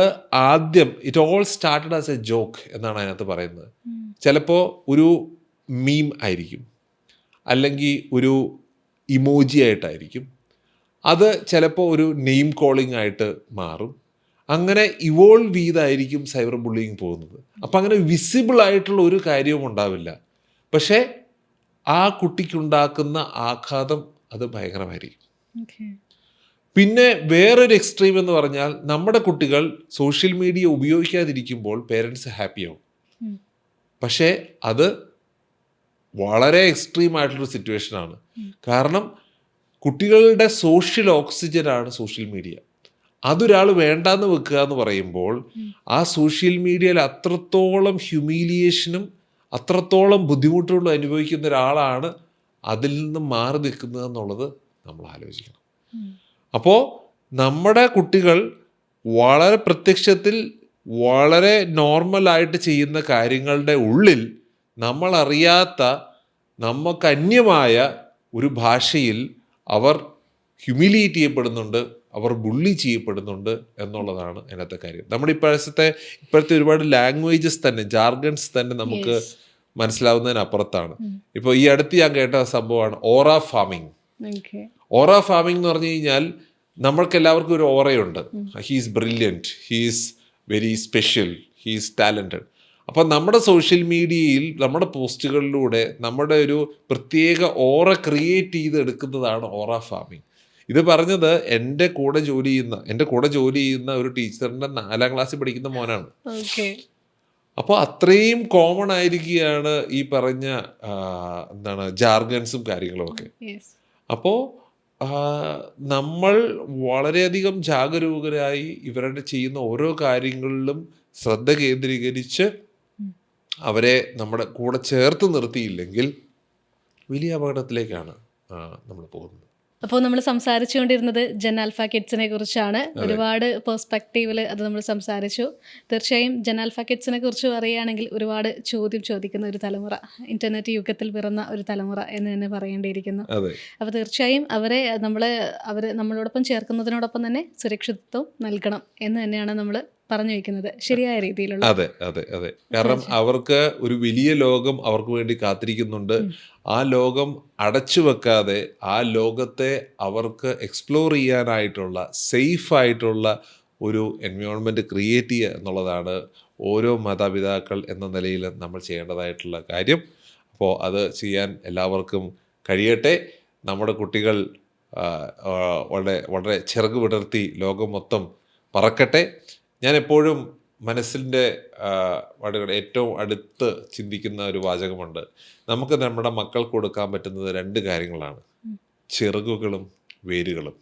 ആദ്യം it all started as A joke എന്നാണ് അതിനകത്ത് പറയുന്നത്. ചിലപ്പോൾ ഒരു മീം ആയിരിക്കും, അല്ലെങ്കിൽ ഒരു ഇമോജി ആയിട്ടായിരിക്കും, അത് ചിലപ്പോൾ ഒരു നെയിം കോളിംഗ് ആയിട്ട് മാറും. അങ്ങനെ ഇവോൾവ് ചെയ്തായിരിക്കും സൈബർ ബുള്ളിങ് പോകുന്നത്. അപ്പം അങ്ങനെ വിസിബിൾ ആയിട്ടുള്ള ഒരു കാര്യവും ഉണ്ടാവില്ല. പക്ഷേ ആ കുട്ടിക്കുണ്ടാക്കുന്ന ആഘാതം അത് ഭയങ്കരമായിരിക്കും. പിന്നെ വേറൊരു എക്സ്ട്രീം എന്ന് പറഞ്ഞാൽ നമ്മുടെ കുട്ടികൾ സോഷ്യൽ മീഡിയ ഉപയോഗിക്കാതിരിക്കുമ്പോൾ പേരൻസ് ഹാപ്പിയാവും. പക്ഷേ അത് വളരെ എക്സ്ട്രീം ആയിട്ടുള്ളൊരു സിറ്റുവേഷനാണ്. കാരണം കുട്ടികളുടെ സോഷ്യൽ ഓക്സിജനാണ് സോഷ്യൽ മീഡിയ. അതൊരാൾ വേണ്ടാന്ന് വെക്കുക എന്ന് പറയുമ്പോൾ ആ സോഷ്യൽ മീഡിയയിൽ അത്രത്തോളം ഹ്യൂമിലിയേഷനും അത്രത്തോളം ബുദ്ധിമുട്ടുകളും അനുഭവിക്കുന്ന ഒരാളാണ് അതിൽ നിന്ന് മാറി നിൽക്കുന്നത് എന്നുള്ളത് നമ്മൾ ആലോചിക്കണം. അപ്പോൾ നമ്മുടെ കുട്ടികൾ വളരെ പ്രത്യക്ഷത്തിൽ വളരെ നോർമലായിട്ട് ചെയ്യുന്ന കാര്യങ്ങളുടെ ഉള്ളിൽ നമ്മളറിയാത്ത നമുക്ക് അന്യമായ ഒരു ഭാഷയിൽ അവർ ഹ്യൂമിലിയേറ്റ് ചെയ്യപ്പെടുന്നുണ്ട്, അവർ ബുള്ളി ചെയ്യപ്പെടുന്നുണ്ട് എന്നുള്ളതാണ് അതിനകത്തെ കാര്യം. നമ്മുടെ ഇപ്പോഴത്തെ ഒരുപാട് ലാംഗ്വേജസ് തന്നെ, ജാർഗൺസ് തന്നെ നമുക്ക് മനസ്സിലാവുന്നതിനപ്പുറത്താണ്. ഇപ്പോൾ ഈ അടുത്ത് ഞാൻ കേട്ട സംഭവമാണ് ഓറ ഫാമിംഗ്. ഓറ ഫാമിംഗ് എന്ന് പറഞ്ഞു കഴിഞ്ഞാൽ നമ്മൾക്ക് എല്ലാവർക്കും ഒരു ഓറയുണ്ട്. He's brilliant, he's very special, he's talented. അപ്പം നമ്മുടെ സോഷ്യൽ മീഡിയയിൽ നമ്മുടെ പോസ്റ്റുകളിലൂടെ നമ്മുടെ ഒരു പ്രത്യേക ഓറ ക്രിയേറ്റ് ചെയ്തെടുക്കുന്നതാണ് ഓറ ഫാമിംഗ്. ഇത് പറഞ്ഞത് എൻ്റെ കൂടെ ജോലി ചെയ്യുന്ന ഒരു ടീച്ചറിൻ്റെ 4ാം ക്ലാസ്സിൽ പഠിക്കുന്ന മോനാണ്. അപ്പോൾ അത്രയും കോമൺ ആയിരിക്കുകയാണ് ഈ പറഞ്ഞ ജാർഗൻസും കാര്യങ്ങളും ഒക്കെ. അപ്പോൾ നമ്മൾ വളരെയധികം ജാഗരൂകരായി ഇവരുടെ ചെയ്യുന്ന ഓരോ കാര്യങ്ങളിലും ശ്രദ്ധ കേന്ദ്രീകരിച്ച് അവരെ നമ്മുടെ കൂടെ ചേർത്ത് നിർത്തിയില്ലെങ്കിൽ വലിയ അപകടത്തിലേക്കാണ് നമ്മൾ പോകുന്നത്. അപ്പോൾ നമ്മൾ സംസാരിച്ചുകൊണ്ടിരുന്നത് ജെൻ ആൽഫ കിഡ്സിനെ കുറിച്ചാണ്. ഒരുപാട് പെർസ്പെക്റ്റീവിൽ അത് നമ്മൾ സംസാരിച്ചു. തീർച്ചയായും ജെൻ ആൽഫ കിഡ്സിനെ കുറിച്ച് പറയുകയാണെങ്കിൽ ഒരുപാട് ചോദ്യം ചോദിക്കുന്ന ഒരു തലമുറ, ഇന്റർനെറ്റ് യുഗത്തിൽ പിറന്ന ഒരു തലമുറ എന്ന് തന്നെ പറയേണ്ടിയിരിക്കുന്നു. അപ്പോൾ തീർച്ചയായും അവർ നമ്മളോടൊപ്പം ചേർക്കുന്നതിനോടൊപ്പം തന്നെ സുരക്ഷിതത്വം നൽകണം എന്ന് തന്നെയാണ് നമ്മൾ പറഞ്ഞു വെക്കുന്നത്, ശരിയായ രീതിയിലുള്ള. അതെ അതെ അതെ, കാരണം അവർക്ക് ഒരു വലിയ ലോകം അവർക്ക് വേണ്ടി കാത്തിരിക്കുന്നുണ്ട്. ആ ലോകം അടച്ചു വെക്കാതെ ആ ലോകത്തെ അവർക്ക് എക്സ്പ്ലോർ ചെയ്യാനായിട്ടുള്ള സേഫ് ആയിട്ടുള്ള ഒരു എൻവയോൺമെൻറ്റ് ക്രിയേറ്റ് ചെയ്യുക എന്നുള്ളതാണ് ഓരോ മാതാപിതാക്കൾ എന്ന നിലയിൽ നമ്മൾ ചെയ്യേണ്ടതായിട്ടുള്ള കാര്യം. അപ്പോൾ അത് ചെയ്യാൻ എല്ലാവർക്കും കഴിയട്ടെ. നമ്മുടെ കുട്ടികൾ വളരെ വളരെ ചിറക് വിടർത്തി ലോകം മൊത്തം പറക്കട്ടെ. ഞാൻ എപ്പോഴും മനസ്സിൻ്റെ വളരെ ഏറ്റവും അടുത്ത് ചിന്തിക്കുന്ന ഒരു വാചകമുണ്ട്. നമുക്ക് നമ്മുടെ മക്കൾക്ക് കൊടുക്കാൻ പറ്റുന്നത് 2 കാര്യങ്ങളാണ്, ചിറകുകളും വേരുകളും.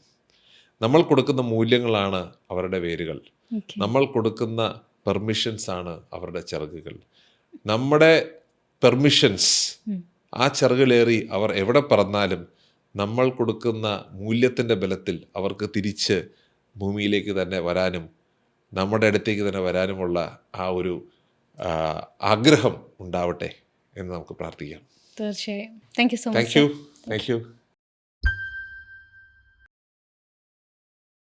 നമ്മൾ കൊടുക്കുന്ന മൂല്യങ്ങളാണ് അവരുടെ വേരുകൾ, നമ്മൾ കൊടുക്കുന്ന പെർമിഷൻസ് ആണ് അവരുടെ ചിറകുകൾ. നമ്മുടെ പെർമിഷൻസ്, ആ ചിറകിലേറി അവർ എവിടെ പറന്നാലും നമ്മൾ കൊടുക്കുന്ന മൂല്യത്തിൻ്റെ ബലത്തിൽ അവർക്ക് തിരിച്ച് ഭൂമിയിലേക്ക് തന്നെ വരാനും നമ്മുടെ അടുത്തേക്ക് തന്നെ വരാനുമുള്ള ആ ഒരു ആഗ്രഹം ഉണ്ടാവട്ടെ എന്ന് നമുക്ക് പ്രാർത്ഥിക്കാം. തീർച്ചയായും. Thank you so much. Thank you.